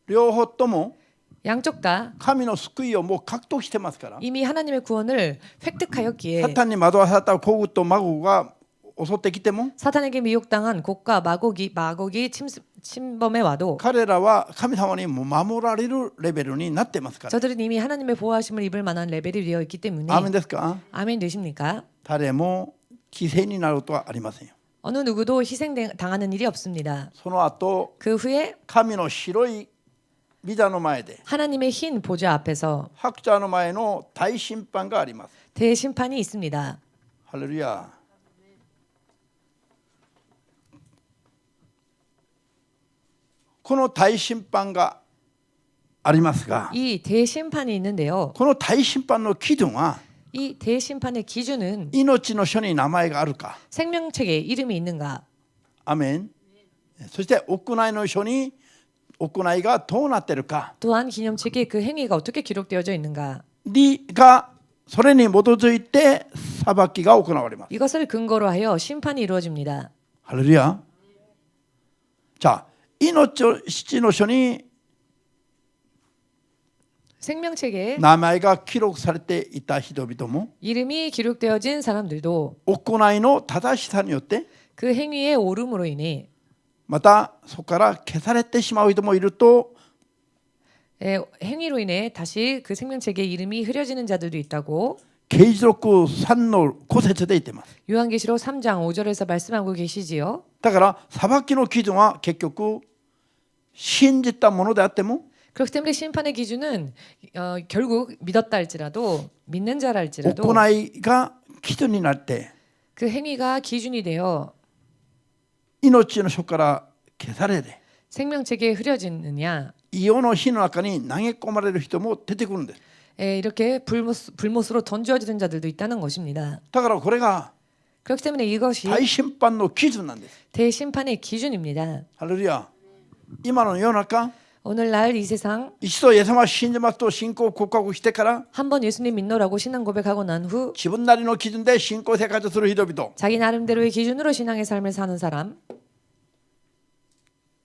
Speaker 1: 両方とも
Speaker 2: 양쪽 다
Speaker 1: 神の救いをもう獲得してますから。
Speaker 2: 이미 하나님의 구원을 획득하였기에
Speaker 1: サタンに惑わされた古国と魔国が襲ってきても
Speaker 2: 사탄에게 미혹당한 곡과 마곡이 침범해 와도
Speaker 1: 彼らは神様に守られるレベルになってますから。
Speaker 2: 저들은 이미 하나님의 보호하심을 입을 만한 레벨이 되어 있기 때문에
Speaker 1: アーメンですか？
Speaker 2: 아멘 되십니까?
Speaker 1: 誰も犠牲になることはありませんよ。
Speaker 2: 어느 누구도 희생당하는 일이 없습니다.
Speaker 1: その後
Speaker 2: 그 후에
Speaker 1: 神の白い御座の前で
Speaker 2: 하나님의 흰 보좌 앞에서
Speaker 1: 白者の前の大審判があります。
Speaker 2: 대심판이 있습니다.
Speaker 1: ハレルヤ。この大審判がありますが、
Speaker 2: 이 대심판이 있는데요.
Speaker 1: この大審判の基準は
Speaker 2: 이 대심판의 기준은
Speaker 1: 命の書に名前があるか。
Speaker 2: 생명책에 이름이 있는가?
Speaker 1: アメン。そして行いの書に行いがどうなっているか
Speaker 2: 또한 기념책에 그 행위가 어떻게 기록되어져 있는가
Speaker 1: がそれに基づいて裁きが行われます。
Speaker 2: 이것을 근거로 하여 심판이 이루어집니다.
Speaker 1: ハレルヤ。じゃあ命の七の書に
Speaker 2: 생명책에
Speaker 1: 名前が記録されていた人々も
Speaker 2: 이름이 기록되어진 사람들도
Speaker 1: 行いの正しさによって
Speaker 2: 그 행위의 옳음으로 인해
Speaker 1: またそこから消されてしまう人もいると
Speaker 2: 행위로 인해 다시 그 생명책에 이름이 흐려지는 자들도 있다고
Speaker 1: 啓示録3の5節で言っています。
Speaker 2: 요한계시록 3장 5절에서 말씀하고 계시지요.
Speaker 1: だから裁きの基準は結局信じたものであっても
Speaker 2: 그렇기 때문에 심판의 기준은 결국 믿었다 할지라도 믿는 자라 할지라도
Speaker 1: 行いが基準になって
Speaker 2: 그 행위가 기준이 되어
Speaker 1: 命の書から消されて
Speaker 2: 생명책에 흐려지느냐
Speaker 1: 異世の火の中に投げ込まれる人も出てくるんです。
Speaker 2: 이렇게 불못으로 던져지는 자들도 있다는 것입니다.
Speaker 1: だからこれが
Speaker 2: 그렇기 때문에 이것이
Speaker 1: 大審判の基準なんです。
Speaker 2: 대심판의 기준입니다.
Speaker 1: ハレルヤ。今の世の中
Speaker 2: 오늘날 이 세상
Speaker 1: 一度イエス様を信じますと信仰を告白してから
Speaker 2: 한번 예수님 믿노라고 신앙 고백하고 난 후
Speaker 1: 自分なりの基準で信仰生活する人々
Speaker 2: 자기 나름대로의 기준으로 신앙의 삶을 사는 사람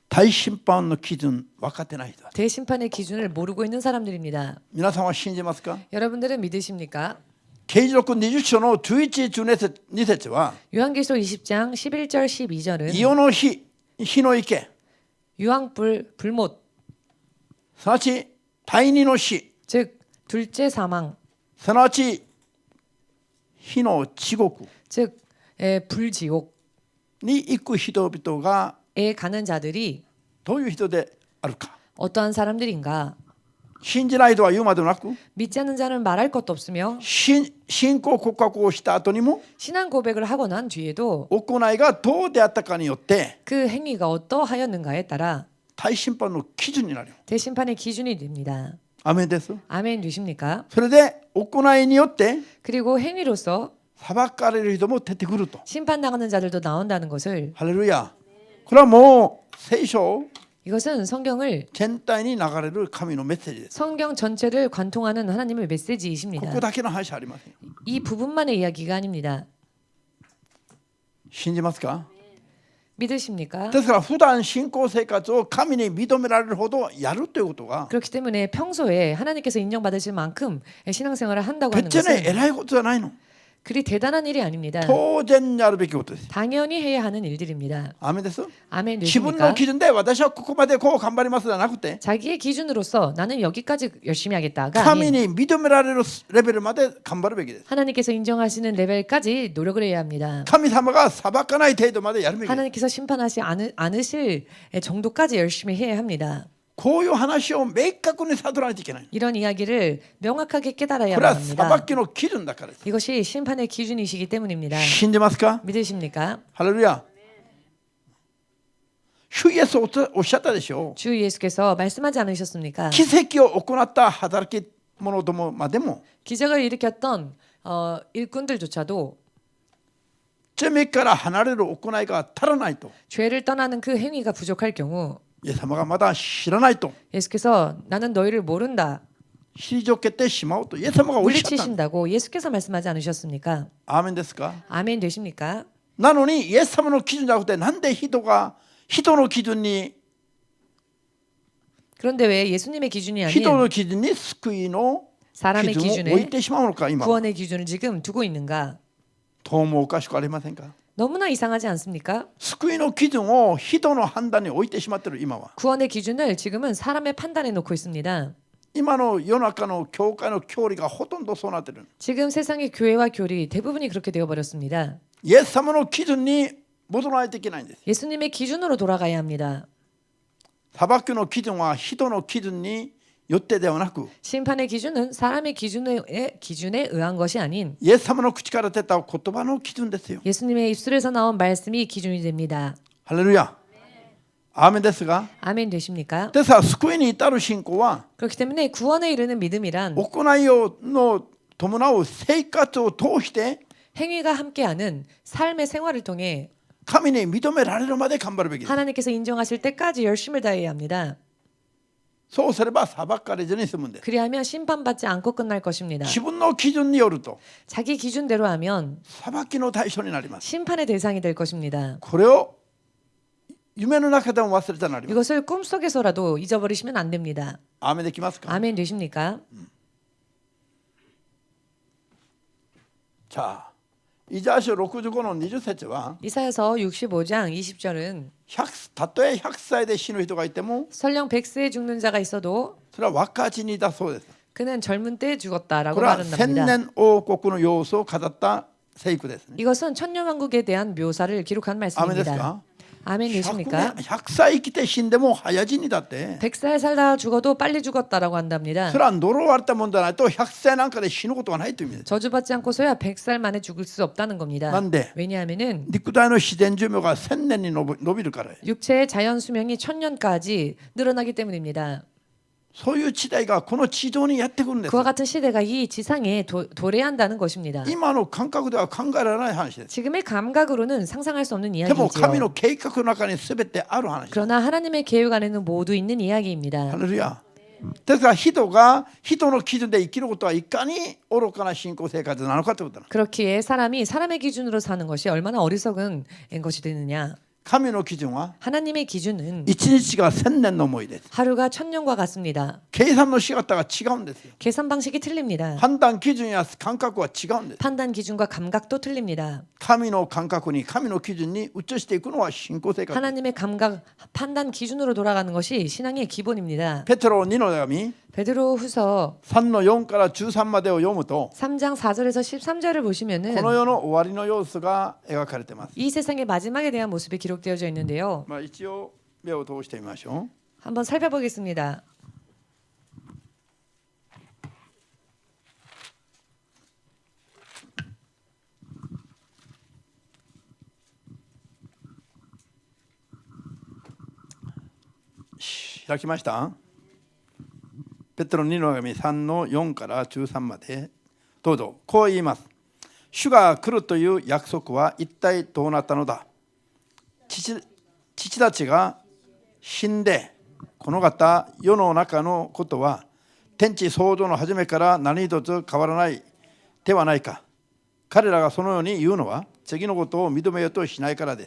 Speaker 1: 大審判の基準分かってない人
Speaker 2: 대심판의 기준을 모르고 있는 사람들입니다.
Speaker 1: 皆さんは信じますか
Speaker 2: 여러분들은 믿으십니까?
Speaker 1: 啓示録20章の11、12節は
Speaker 2: 요한계시록 20장 11절 12절은
Speaker 1: 異世の火、火の池
Speaker 2: 유황불 불못
Speaker 1: すなわち第二の死
Speaker 2: 즉 둘째 사망
Speaker 1: すなわち火の地獄
Speaker 2: 즉 불지옥에
Speaker 1: に行く人々が
Speaker 2: 가는 자들이
Speaker 1: どういう人であるか
Speaker 2: 어떠한 사람들인가
Speaker 1: 信じない人は言うまでもなく
Speaker 2: 믿지 않는 자는 말할 것도 없으며
Speaker 1: 信仰告白をした後にも
Speaker 2: 신앙 고백을 하고 난 뒤에도
Speaker 1: 行いがどうであったかによって
Speaker 2: 그 행위가 어떠하였는가에 따라
Speaker 1: 大審判の基準になる。
Speaker 2: 대심판의 기준이 됩니다.
Speaker 1: アメンです。
Speaker 2: 아멘 되십니까?
Speaker 1: それで行いによって
Speaker 2: 그리고 행위로서
Speaker 1: 裁かれる人も出てくると。
Speaker 2: 심판당하는 자들도 나온다는 것을
Speaker 1: ハレルヤ。これはもう聖書
Speaker 2: 이것은 성경을
Speaker 1: 全体に流れる神のメッセージです。
Speaker 2: 성경 전체를 관통하는 하나님의
Speaker 1: こ
Speaker 2: 메시지이십니다.
Speaker 1: こだけの話はありません。
Speaker 2: 이 부분만의 이야기가 아닙니다.
Speaker 1: 信じますか？
Speaker 2: 믿으십니까?
Speaker 1: ですから普段信仰生活を神に認められるほどやるということが
Speaker 2: 그렇기 때문에 평소에 하나님께서 인정받으실 만큼 신앙생활을 한다고 하는
Speaker 1: 別に
Speaker 2: 것은
Speaker 1: 偉いことじゃないの。
Speaker 2: 그리 대단한 일이 아닙니다.
Speaker 1: 当然やるべきことです。
Speaker 2: 당연히 해야 하는 일들입니다.
Speaker 1: アメンです。
Speaker 2: 아멘
Speaker 1: 自分
Speaker 2: 되십니까?
Speaker 1: の基準で私はここまでこう頑張りますじゃなくて
Speaker 2: 자기의 기준으로서 나는 여기까지 열심히 하겠다가
Speaker 1: 神
Speaker 2: 아닌
Speaker 1: に認められるレベルまで頑張るべきです。
Speaker 2: 하나님께서 인정하시는 레벨까지 노력을 해야 합니다.
Speaker 1: 神様が裁かない程度までやるべきです。
Speaker 2: 하나님께서 심판하지 않으실 정도까지 열심히 해야 합니다.
Speaker 1: こういう話を明確に悟らないといけない。
Speaker 2: 이런 이야기를 명확하게
Speaker 1: こ
Speaker 2: 깨달아야만
Speaker 1: れは
Speaker 2: 합니다.
Speaker 1: 裁きの基準だからです。
Speaker 2: 이것이 심판의 기준이시기 때문입니다.
Speaker 1: 信じますか？
Speaker 2: 믿으십니까?
Speaker 1: ハレルヤ。主イエスおっしゃったでしょう。
Speaker 2: 주 예수께서 말씀하지 않으셨습니까?
Speaker 1: 奇跡を行った働き者どもまでも
Speaker 2: 기적을 일으켰던 일꾼들조차도
Speaker 1: 罪から離れる行いが足らないと
Speaker 2: 죄를 떠나는 그 행위가 부족할 경우
Speaker 1: イエス様がまだ知らないと
Speaker 2: 예수께서 나는 너희를 모른다
Speaker 1: 退けてしまうとイエス様がおっしゃった。
Speaker 2: 물리치신다고 예수께서 말씀하지 않으셨습니까?
Speaker 1: アーメンですか？
Speaker 2: 아멘 되십니까?
Speaker 1: なのにイエス様の基準じゃなくてなんで人の基準に
Speaker 2: 그런데 왜 예수님의 기준이
Speaker 1: 人
Speaker 2: 아닌
Speaker 1: の基準に救いの
Speaker 2: 사람의
Speaker 1: 基準を
Speaker 2: 기준에
Speaker 1: 置いてしまうのか今は
Speaker 2: 구원의 기준을 지금 두고 있는가?
Speaker 1: どうもおかしくありませんか？
Speaker 2: 너무나 이상하지 않습니까?
Speaker 1: 救いの基準を人の判断に置いてしまっている今は
Speaker 2: 구원의 기준을 지금은 사람의 판단에 놓고 있습니다.
Speaker 1: 今の世の中の教会の教理がほとんどそうなっている。
Speaker 2: 지금 세상의 교회와 교리 대부분이 그렇게 되어버렸습니다.
Speaker 1: イエス様の基準に戻らないといけないんです。
Speaker 2: 예수님의 기준으로 돌아가야 합니다.
Speaker 1: 裁きの基準は人の基準によってではなく
Speaker 2: 심판의 기준은 사람의 기준에 의한 것이 아닌
Speaker 1: イエス様の口から出た言葉の基準ですよ。
Speaker 2: 예수님의 입술에서 나온 말씀이 기준이 됩니다.
Speaker 1: ハレルヤ。アーメンですが、
Speaker 2: 아멘 되십니까?
Speaker 1: ですから救いに至る信仰は
Speaker 2: 그렇기 때문에 구원에 이르는 믿음이란
Speaker 1: 行いをの伴う生活を通して
Speaker 2: 행위가 함께하는 삶의 생활을 통해
Speaker 1: 神に認められるまで頑張るべきです。
Speaker 2: 하나님께서 인정하실 때까지 열심을 다해야 합니다.
Speaker 1: そうすれば裁かれずに済むんです。
Speaker 2: 그리하면 심판받지 않고 끝날 것입니다.
Speaker 1: 自分の基準によると
Speaker 2: 자기 기준대로 하면
Speaker 1: 裁きの対象になります。
Speaker 2: 심판의 대상이 될 것입니다.
Speaker 1: これを夢の中でも忘れたなります。
Speaker 2: 이것을 꿈속에서라도 잊어버리시면 안 됩니다.
Speaker 1: アーメンできますか。
Speaker 2: 아멘 되십니까?
Speaker 1: じゃあイザヤ書65の20節は
Speaker 2: 이사야서 65장 20절은
Speaker 1: たとえ100歳で死ぬ人がいても
Speaker 2: 설령 100세에 죽는 자가 있어도
Speaker 1: それは若死にだそうです。
Speaker 2: 그는 젊은 때에
Speaker 1: こ
Speaker 2: 죽었다라고
Speaker 1: れは
Speaker 2: 말한답니다.
Speaker 1: 千年王国の様子を語った聖句ですね。
Speaker 2: 이것은 천년왕국에 대한 묘사를 기록한
Speaker 1: アーメンです
Speaker 2: 말씀입니다.
Speaker 1: か。
Speaker 2: 아멘
Speaker 1: 100
Speaker 2: 되십니까?
Speaker 1: 年100歳生きて死んでも早死にだって
Speaker 2: 100살 살다 죽어도 빨리 죽었다라고 한답니다.
Speaker 1: それは呪われたもんじゃないと100歳なんかで死ぬことはないという意味です。
Speaker 2: 저주받지 않고서야 100살 만에 죽을 수 없다는 겁니다.
Speaker 1: 난데?
Speaker 2: 왜냐하면은
Speaker 1: 肉体の自然寿命が1000年に伸びるから。
Speaker 2: 육체의 자연 수명이 1000년까지 늘어나기 때문입니다.
Speaker 1: そういう時代がこの地上にやってくるんです。
Speaker 2: 그와 같은 시대가 이 지상에 도래한다는 것입니다.
Speaker 1: 今の感覚では考えられない話です。
Speaker 2: 지금의 감각으로는 상상할 수 없는
Speaker 1: でも神
Speaker 2: 이야기이지요.
Speaker 1: の計画の中に全てある話です。
Speaker 2: 그러나 하나님의 계획 안에는 모두 있는 이야기입니다.
Speaker 1: ハレルヤ。ですから人が人の基準で生きることはいかに愚かな信仰生活なのかということだ。
Speaker 2: 그렇기에 사람이 사람의 기준으로 사는 것이 얼마나 어리석은 것이 되느냐.
Speaker 1: 神の基準は
Speaker 2: 하나님의 기준은
Speaker 1: 一日が1000年の思いです。
Speaker 2: 하루가 1000년과 같습니다.
Speaker 1: 計算の仕方が違うんですよ。
Speaker 2: 계산 방식이 틀립니다.
Speaker 1: 判断基準や感覚は違うんです。
Speaker 2: 판단 기준과 감각도 틀립니다.
Speaker 1: 神の感覚に神の基準に移していくのは信仰生活。
Speaker 2: 하나님의 감각, 판단 기준으로 돌아가는 것이 신앙의 기본입니다.
Speaker 1: ペテロ2の手紙
Speaker 2: 베드로후서
Speaker 1: 3の4から13までを読むと
Speaker 2: 3장 4절에서 13절을 보시면은
Speaker 1: この世の終わりの様子が描かれています。
Speaker 2: 이 세상의 마지막에 대한 모습이 기록되어져 있는데요.
Speaker 1: 一応目を通してみましょう。
Speaker 2: 한번 살펴보겠습니다.
Speaker 1: 開きました。ペテロ2の手紙3の4から13までどうぞ。こう言います。主が来るという約束は一体どうなったのだ。父たちが死んでこの方世の中のことは天地創造の初めから何一つ変わらないではないか。彼らがそのように言うのは次のことを認めようとしないからで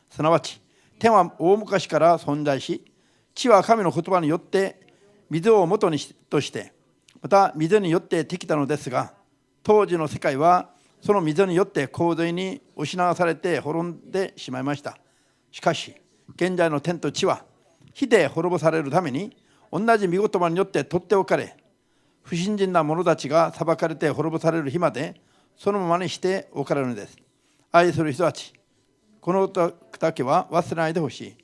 Speaker 1: す。すなわち天は大昔から存在し、地は神の言葉によって水を元にとして、また水によってできたのですが、当時の世界はその水によって洪水に押し流されて滅んでしまいました。しかし現在の天と地は火で滅ぼされるために同じ御言葉によって取っておかれ、不信心な者たちが裁かれて滅ぼされる日までそのままにしておかれるのです。愛する人たち、このことだけは忘れないでほしい。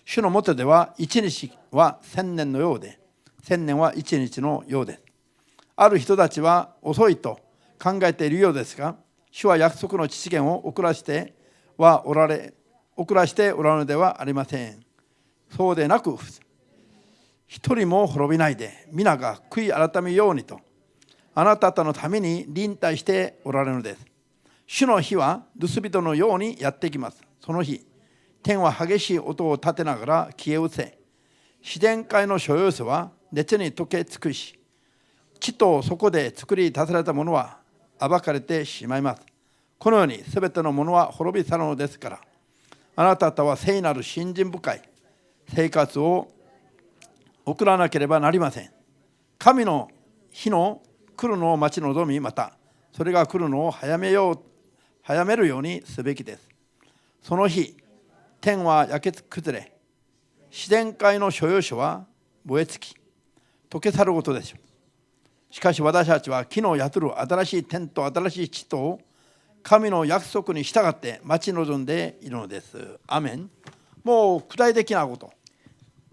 Speaker 1: 主の下では一日は千年のようで、千年は一日のようです。ある人たちは遅いと考えているようですが、主は約束の実現を遅らせておられるのではありません。そうでなく、一人も滅びないで皆が悔い改めようにと、あなた方のために臨待しておられるのです。主の日は盗人のようにやってきます。その日、天は激しい音を立てながら消え失せ、自然界の所有者は熱に溶け尽くし、地とそこで作り出されたものは暴かれてしまいます。このようにすべてのものは滅び去るのですから、あなた方は聖なる信心深い生活を送らなければなりません。神の日の来るのを待ち望み、またそれが来るのを早めるようにすべきです。その日、天は焼け崩れ、自然界の所有者は燃え尽き、溶け去ることでしょう。しかし私たちは木の宿る新しい天と新しい地と神の約束に従って待ち望んでいるのです。アメン。もう具体的なこと。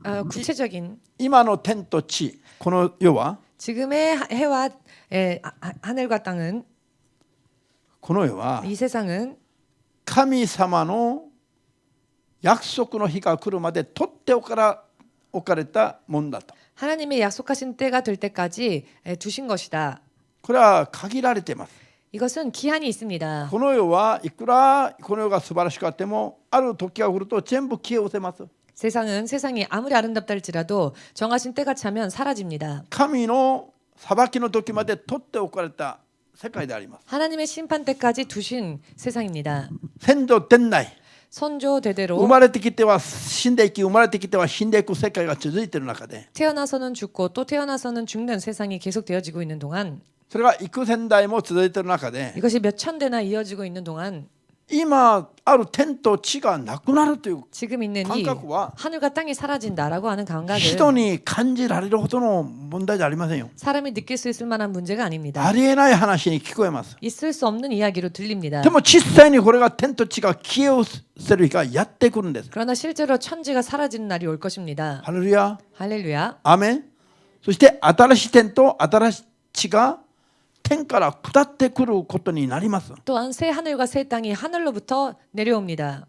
Speaker 2: 구체적인
Speaker 1: 今の天と地、この世は
Speaker 2: 지금의 해와 하늘과 땅은
Speaker 1: この世は
Speaker 2: 이 세상은
Speaker 1: 神様の約束の日が来るまで取っておかれたもんだと。
Speaker 2: 하나님의 약속하신 때가 될 때까지 두신 것이다.
Speaker 1: これは限られています。
Speaker 2: 이것은 기한이 있습니다.
Speaker 1: この世はいくらこの世が素晴らしくあってもある時が来ると全部消え失せます。
Speaker 2: 세상이 아무리 아름답다 할지라도 정하신 때가 차면 사라집니다.
Speaker 1: 神の裁きの時まで取っておかれた世界であります。
Speaker 2: 하나님의 심판 때까지 두신 세상입니다.
Speaker 1: 先祖伝来
Speaker 2: 선조
Speaker 1: 生
Speaker 2: 대대로
Speaker 1: まれてきては死んでいき生まれてきては死んでいく世界が続いている中で
Speaker 2: 태어나서는 죽고 또 태어나서는 죽는 세상이 계속되어지고 있는 동안
Speaker 1: それが幾千代も続いている中で
Speaker 2: 이것이 몇 천 대나 이어지고 있는 동안
Speaker 1: 今ある天と地がなくなるという
Speaker 2: 지금 있는 이
Speaker 1: 감각과
Speaker 2: 하늘과 땅이 사라진다라고 하는 감각은
Speaker 1: 人に感じられるほどの問題じゃありませんよ。
Speaker 2: 사람이 느낄 수 있을 만한 문제가 아닙니다.
Speaker 1: ありえない話に聞こえます。
Speaker 2: 있을 수 없는 이야기로 들립니다.
Speaker 1: でも実際にこれが天と地が消え失せる日がやってくるんです。
Speaker 2: 그러나 실제로 천지가 사라지는 날이 올 것입니다.
Speaker 1: ハレルヤ、
Speaker 2: 할렐루야.
Speaker 1: アーメン。そして新しい天と新しい地が天から下ってくることになります。
Speaker 2: 또한 새 하늘과 새 땅이 하늘로부터 내려옵니다.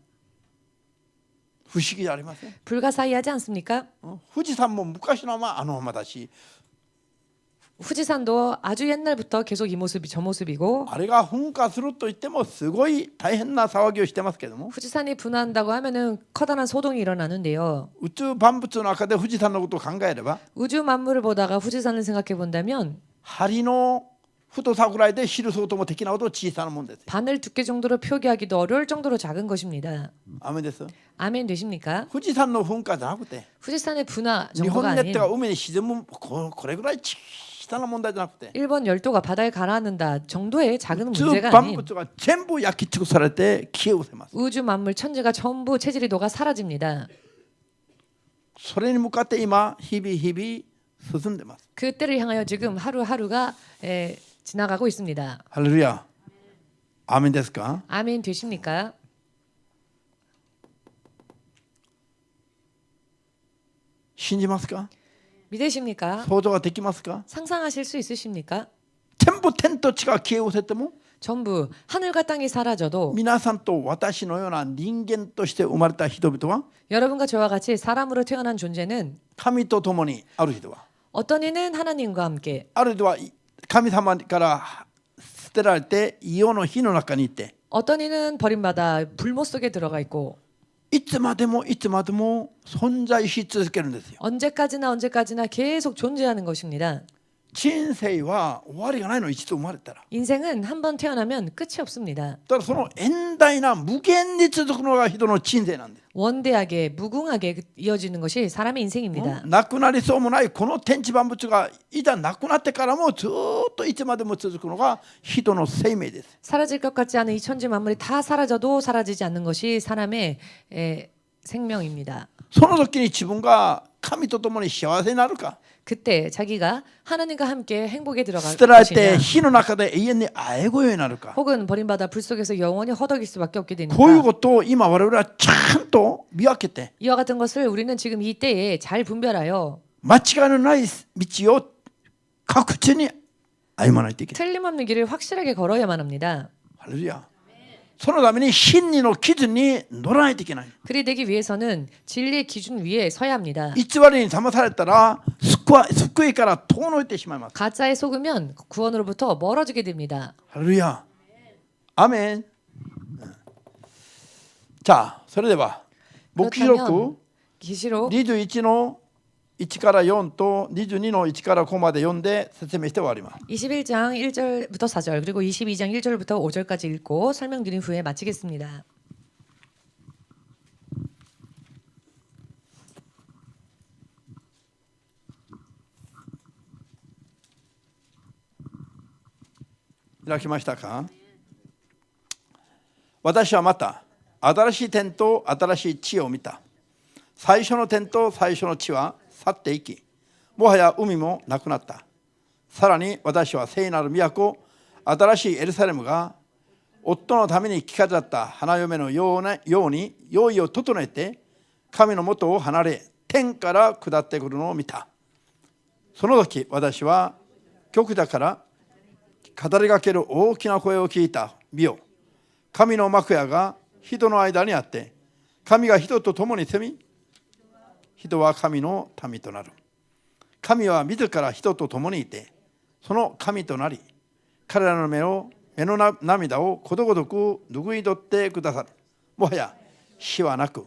Speaker 1: 不思議じゃありません。
Speaker 2: 불가사의하지 않습니까?
Speaker 1: 富士山も昔のままだし、
Speaker 2: 후지산도 아주 옛날부터 계속 이 모습이 저 모습이고
Speaker 1: あれが噴火すると言ってもすごい大変な騒ぎをしてますけども、
Speaker 2: 후지산이 분화한다고 하면은 커다란 소동이 일어나는데요.
Speaker 1: 宇宙万物の中で富士山のことを考えれば
Speaker 2: 우주 만물을 보다가 후지산을 생각해 본다면
Speaker 1: 針の太さぐらいで記すこともできないほど小さなもんです。
Speaker 2: 바늘 두께 정도로 표기하기도 어려울 정도로 작은 것입니다.
Speaker 1: アーメンです。
Speaker 2: 아멘 되십니까?
Speaker 1: 富士山の噴火じゃなくて
Speaker 2: 후지산의 분화
Speaker 1: 日
Speaker 2: 정도가
Speaker 1: 本列
Speaker 2: 아닌
Speaker 1: 島が海に沈むこれぐらい小さな問題じゃなくて
Speaker 2: 일본 열도가 바다에 가라앉는다 정도의 작은
Speaker 1: 宇宙
Speaker 2: 문제가
Speaker 1: 万
Speaker 2: 아닌
Speaker 1: 物が全部焼き尽くされて消え失せます。
Speaker 2: 우주 만물 천지가 전부 체질이 녹아 사라집니다.
Speaker 1: それに向かって今日々進んでます。
Speaker 2: 그 때를 향하여 지금 하루하루가 지나가고 있습니다.
Speaker 1: ハレルヤ、アーメンですか。
Speaker 2: 아멘 되십니까?
Speaker 1: 信じますか。
Speaker 2: 믿으십니까?
Speaker 1: 想像ができますか。
Speaker 2: 상상하실 수 있으십니까?
Speaker 1: 全部天と地が消え失せても
Speaker 2: 전부 하늘과 땅이 사라져도
Speaker 1: 皆さんと私のような人間として生まれた人々は
Speaker 2: 여러분과 저와 같이 사람으로 태어난 존재는
Speaker 1: 神と共にある人は
Speaker 2: 어떤 이는 하나님과 함께
Speaker 1: ある人は神様から捨てられて異様の火の中にいて
Speaker 2: 어떤 이는 버림받아 불못 속에 들어가 있고
Speaker 1: いつまでも存在し続けるんですよ。
Speaker 2: 언제까지나 계속 존재하는 것입니다.
Speaker 1: 人生は終わりがないの。一度生まれたら
Speaker 2: 인생은 한 번 태어나면 끝이 없습니다.
Speaker 1: だからその遠大な無限に続くのが人の人生なんです。
Speaker 2: 원대하게 무궁하게 이어지는 것이 사람의 인생입니다.
Speaker 1: なくなりそうもないこの天地万物がいざなくなってからもずっといつまでも続くのが人の生命です。
Speaker 2: 사라질 것 같지 않은 이 천지 만물이 다 사라져도 사라지지 않는 것이 사람의 생명입니다.
Speaker 1: その時に自分が神と共に幸せになるか、
Speaker 2: 그때 자기가 하나님과 함께 행복에
Speaker 1: 捨
Speaker 2: 들어갈
Speaker 1: てられて
Speaker 2: 것이냐
Speaker 1: 火の中で永遠にあえごようになるか、
Speaker 2: 혹은 버림받아 불 속에서 영원히 허덕일 수밖에 없게
Speaker 1: こういう
Speaker 2: 되니까
Speaker 1: ことを今我々はちゃんと見分けて
Speaker 2: 이와 같은 것을 우리는 지금 이 때에 잘 분별하여
Speaker 1: 間違いのない道を確実に歩まないといけない。
Speaker 2: 틀림없는 길을 확실하게 걸어야만 합니다.
Speaker 1: ハレルヤ。そのために真理の基準に乗らないといけない。
Speaker 2: 그리 되기 위해서는 진리의 기준 위에 서야 합니다.
Speaker 1: 偽りに騙されたら救いから遠のいてしまいます。
Speaker 2: 가짜에 속으면 구원으로부터 멀어지게 됩니다.
Speaker 1: ハレルヤ。アメン。じゃあそれでは黙示録
Speaker 2: 그렇다면 계시록
Speaker 1: 21の1から4と22の1から5まで読んで説明して終わります。
Speaker 2: 21장 1절부터 4절 그리고 22장 1절부터 5절까지 읽고 설명드린 후에 마치겠습니다.
Speaker 1: 開きましたか。私はまた新しい天と新しい地を見た。最初の天と最初の地は去っていき、もはや海もなくなった。さらに私は聖なる都、新しいエルサレムが夫のために着飾った花嫁のように用意を整えて神の元を離れ天から下ってくるのを見た。その時私は極座から語りかける大きな声を聞いた。見よ、神の幕屋が人の間にあって、神が人と共に住み、人は神の民となる。神は自ら人と共にいて、その神となり、彼らの目を目の涙をことごとく拭い取ってくださる。もはや死はなく、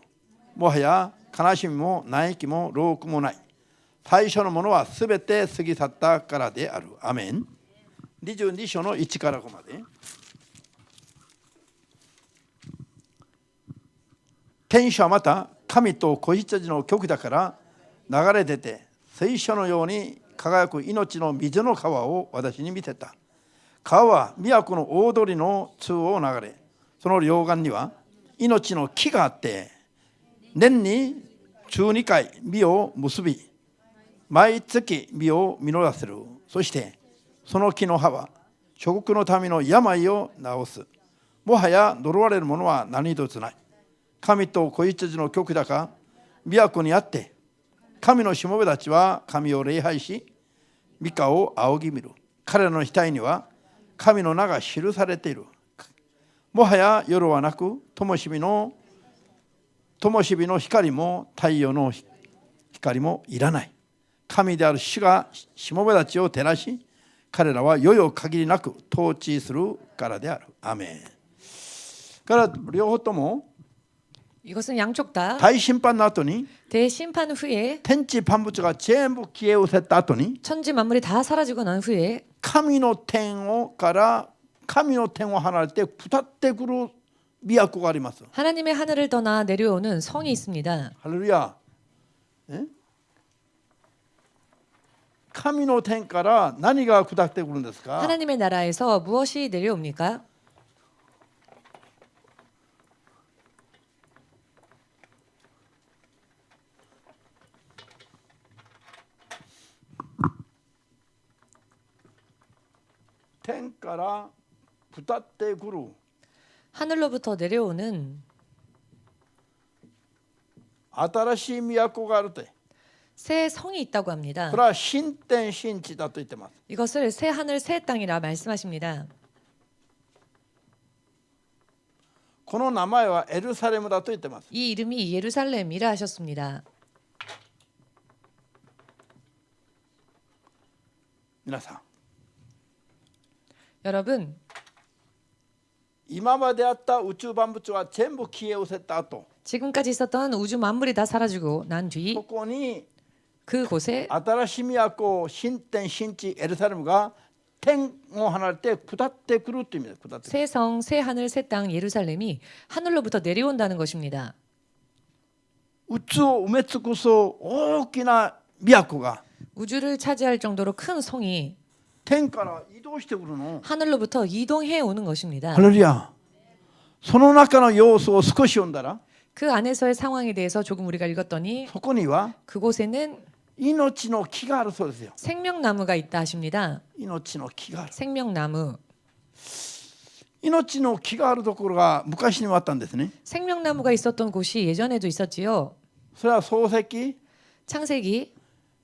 Speaker 1: もはや悲しみも嘆きも労苦もない。最初のものはすべて過ぎ去ったからである。アメン。22章の1から5まで。天使はまた神と子羊の極だから流れ出て水晶のように輝く命の水の川を私に見せた。川は都の大通りの通を流れ、その両岸には命の木があって、年に12回実を結び、毎月実を実らせる。そしてその木の葉は諸国の民の病を治す。もはや呪われるものは何一つない。神と子羊の極だか都にあって、神のしもべたちは神を礼拝し、御顔を仰ぎ見る。彼らの額には神の名が記されている。もはや夜はなく、灯火の光も太陽の光もいらない。神である主がしもべたちを照らし、彼らは世々限りなく統治するからである。アメン。から両方とも
Speaker 2: 이것은 양쪽 다
Speaker 1: 大審判の後に
Speaker 2: 대심판 후에
Speaker 1: 天地万物が全部消え失せた後に
Speaker 2: 천지 만물이 다 사라지고 난 후에
Speaker 1: 神の天を離れて下ってくる都があります。
Speaker 2: 하나님의 하늘을 떠나 내려오는 성이 있습니다.
Speaker 1: ハレルヤ。神の天から何が下ってくるんですか？
Speaker 2: 하나님의 나라에서 무엇이 내려옵니까?
Speaker 1: 天から下ってくる
Speaker 2: 하늘로부터 내려오는
Speaker 1: 新しい都があるって。
Speaker 2: 새 성이 있다고 합니다.
Speaker 1: これは新天新地だと言ってます。
Speaker 2: 이것을 새 하늘 새 땅이라 말씀하십니다.
Speaker 1: この名前はエルサレムだと言ってます。
Speaker 2: 이 이름이 예루살렘이라 하셨습니다.
Speaker 1: 皆さん、
Speaker 2: 여러분,
Speaker 1: 今まであった宇宙万物は全部消え失せた後、
Speaker 2: 지금까지 있었던 우주 만물이 다 사라지고 난 뒤
Speaker 1: ここに
Speaker 2: 그곳에
Speaker 1: 新しい都、新天新地エルサレムが天を離れて下ってくるという意味です。下ってくる。
Speaker 2: 새 성, 새 하늘, 새 땅 예루살렘이 하늘로부터 내려온다는 것입니다.
Speaker 1: 宇宙を埋め尽くす大きな都が
Speaker 2: 우주를 차지할 정도로 큰 성이
Speaker 1: 天から移動してくるの。
Speaker 2: 하늘로부터 이동해 오는 것입니다.
Speaker 1: ハレルヤ。その中の様子を少し読んだら、
Speaker 2: 그 안에서의 상황에 대해서 조금 우리가 읽었더니
Speaker 1: そこには
Speaker 2: 그곳에는
Speaker 1: 命の木があるそうですよ。
Speaker 2: 생명나무가 있다 하십니다.
Speaker 1: 命の木がある。
Speaker 2: 생명나무.
Speaker 1: 命の木があるところが昔にもあったんですね。
Speaker 2: 생명나무가 있었던 곳이 예전에도 있었지요.
Speaker 1: それは創世記
Speaker 2: 창세기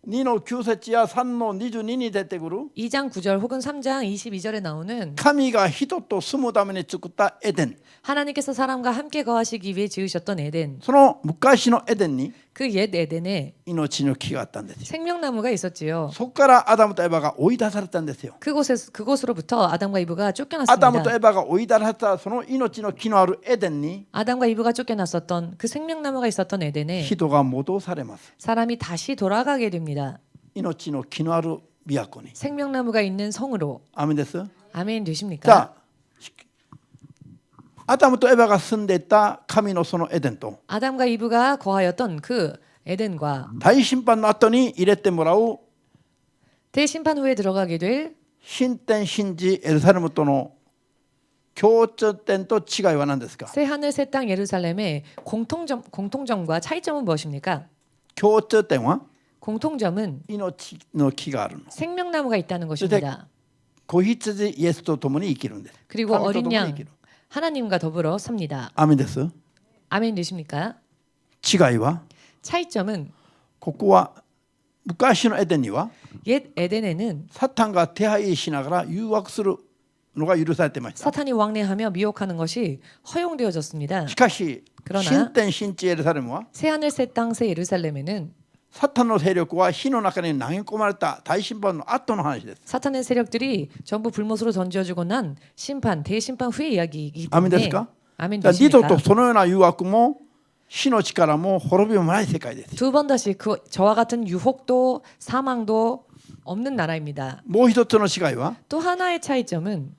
Speaker 1: 2の9節や3の22に出てくる
Speaker 2: 2장 9절 혹은 3장 22절에 나오는
Speaker 1: 神が人と住むために作ったエデン。
Speaker 2: 하나님께서 사람과 함께 거하시기 위해 지으셨던 에덴.
Speaker 1: その昔のエデンに
Speaker 2: 그 옛 에덴에
Speaker 1: 命の木があったんですよ。
Speaker 2: 생명나무가 있었지요.
Speaker 1: そこからアダムとエバが追い出されたんですよ。
Speaker 2: 그곳으로부터 아담과 이브가
Speaker 1: アダムと
Speaker 2: 쫓겨났습니다.
Speaker 1: エバが追い出されたその命の木のあるエデンに
Speaker 2: 아담과 이브가 쫓겨났었던 그 생명나무가 있었던 에덴에
Speaker 1: 人が戻されます。
Speaker 2: 사람이 다시 돌아가게 됩니다.
Speaker 1: 命の木のある都に。
Speaker 2: 생명나무가 있는 성으로.
Speaker 1: アーメンです。
Speaker 2: 아멘
Speaker 1: じ
Speaker 2: 되십니까?
Speaker 1: ゃあアダムとエバが住んでいた神のそのエデンと
Speaker 2: 아담과 이브가 거하였던 그 에덴과
Speaker 1: 大審判の後に入れてもらう
Speaker 2: 대심판 후에 들어가게 될
Speaker 1: 新天新地エルサレムとの共通点と違いは何ですか？
Speaker 2: 새 하늘 새 땅 예루살렘의 공통점과 차이점은 무엇입니까?
Speaker 1: 共通点は
Speaker 2: 공통점은
Speaker 1: 命の木があるの。
Speaker 2: 생명나무가 있다는 것입니다.
Speaker 1: 子羊イエスと共に生きるんです。
Speaker 2: 그리고
Speaker 1: 神と
Speaker 2: 어린
Speaker 1: 共に生
Speaker 2: 양
Speaker 1: きる。
Speaker 2: 하나님과 더불어 삽니다.
Speaker 1: アーメンです。
Speaker 2: 아멘 되십니까?
Speaker 1: 違いは
Speaker 2: 차이점은
Speaker 1: ここは昔のエデンには
Speaker 2: 옛 에덴에는
Speaker 1: サタンが手配しながら誘惑するのが許されていました。
Speaker 2: 사탄이 왕래하며 미혹하는 것이 허용되어졌습니다.
Speaker 1: しかし
Speaker 2: 그러나
Speaker 1: 新天新地エルサレムは
Speaker 2: 새 하늘 새 땅 새 예루살렘에는
Speaker 1: サタンの勢力は火の中に投げ込まれた大審判の後の話です。
Speaker 2: 사탄의 세력들이 전부 불못으로 던져주고 난 심판, 대심판 후의 이야기이기
Speaker 1: アメンで
Speaker 2: 때문에
Speaker 1: すか？
Speaker 2: 아멘
Speaker 1: だから二度
Speaker 2: 되십니까?
Speaker 1: とそのような誘惑も死の力も滅びもない世界です。
Speaker 2: 두 번 다시 그 저와 같은 유혹도 사망도 없는 나라입니다.
Speaker 1: もう一つの違いは
Speaker 2: 또 하나의 차이점은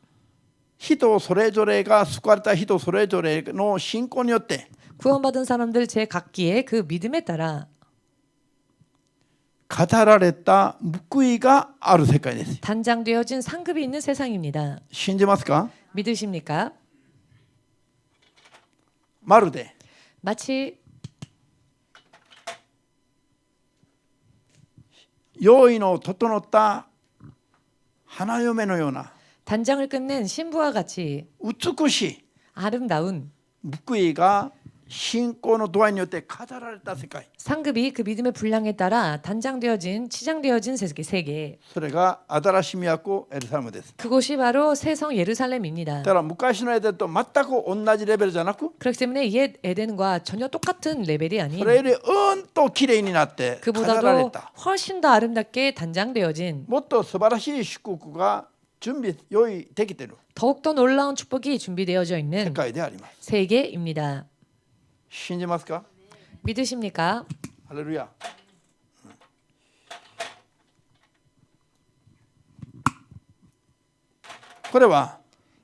Speaker 1: 人それぞれが救われた人それぞれの信仰によって
Speaker 2: 구원받은 사람들 제 각기의 그 믿음에 따라
Speaker 1: 語られた報いがある世界です。
Speaker 2: 단장되어진 상급이 있는 세상입니다.
Speaker 1: 信じますか？
Speaker 2: 믿으십니까?
Speaker 1: まるで
Speaker 2: 마치
Speaker 1: 用意の整った花嫁のような
Speaker 2: 단장을 끝낸 신부와 같이
Speaker 1: 美しい
Speaker 2: 아름다운
Speaker 1: 報いが信仰の度合いによって語られた世界、
Speaker 2: 상급이 그 믿음의 분량에 따라 단장되어진 치장되어진 세계
Speaker 1: それが新しみ都エルサレムです。
Speaker 2: 그곳이 바로 새성 예루살렘입니다.
Speaker 1: だから昔のエデンと全く同じレベルじゃなく
Speaker 2: 그렇기 때문에 옛 에덴과 전혀 똑같은 레벨이
Speaker 1: そ
Speaker 2: 아닌
Speaker 1: れよりうんときれいになって語られ
Speaker 2: 그보다도
Speaker 1: た
Speaker 2: 훨씬 더 아름답게 단장되어진
Speaker 1: もっと素晴らしい祝福が準備用意できている
Speaker 2: 더욱더 놀라운 축복이 준비되어져
Speaker 1: 世
Speaker 2: 있는
Speaker 1: 界であります。
Speaker 2: 세계입니다.
Speaker 1: 信じますか？
Speaker 2: 믿으십니까?
Speaker 1: ハレルヤ。これは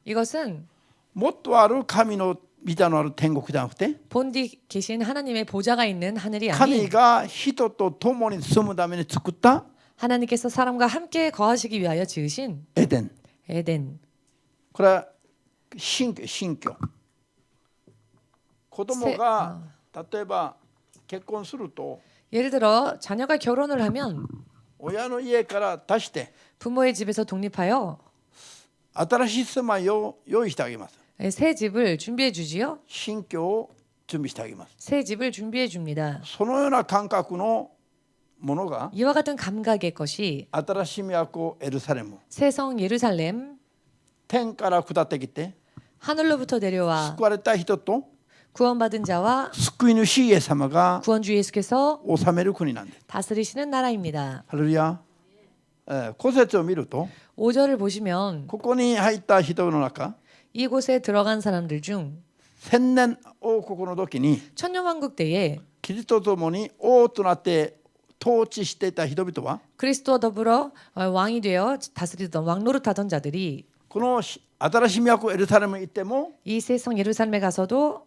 Speaker 2: 이것은
Speaker 1: もっとある神の御座のある天国じゃなくて
Speaker 2: 본디 계신 하나님의 보좌가 있는 하늘이
Speaker 1: 神
Speaker 2: 아닌
Speaker 1: が人と共に住むために作った
Speaker 2: 하나님께서 사람과 함께 거하시기 위하여 지으신
Speaker 1: エデン。
Speaker 2: 에덴.
Speaker 1: これは新居。子供が例えば結婚すると
Speaker 2: 예를 들어 자녀가 결혼을 하면
Speaker 1: 親の家から出して
Speaker 2: 부모의 집에서 독립하여
Speaker 1: 新しい住まいを用意してあげます。
Speaker 2: 새 집을 준비해 주지요.
Speaker 1: 新居を準備してあげます。
Speaker 2: 새 집을 준비해 줍니다.
Speaker 1: そのような感覚のものが
Speaker 2: 이와 같은 감각의 것이
Speaker 1: 新しい都エルサレム
Speaker 2: 새성 예루살렘
Speaker 1: 天から下ってきて
Speaker 2: 하늘로부터 내려와
Speaker 1: 救われた人と
Speaker 2: 구원받은 자와
Speaker 1: 救い主イエス様が
Speaker 2: 구원주 예수께서
Speaker 1: 治める国なんです。
Speaker 2: 다스리시는 나라입니다.
Speaker 1: ハレルヤ。古節を見ると
Speaker 2: 5절을 보시면
Speaker 1: ここに入った人の中
Speaker 2: 이곳에 들어간 사람들 중
Speaker 1: 千年王国の時に
Speaker 2: 천년왕국 때에
Speaker 1: キリストと共に王となって統治していた人々は
Speaker 2: 그리스도와 더불어 왕이 되어 다스리던 왕노릇하던 자들이
Speaker 1: この新しい都エルサレムに行っても
Speaker 2: 이 새성 예루살렘에 가서도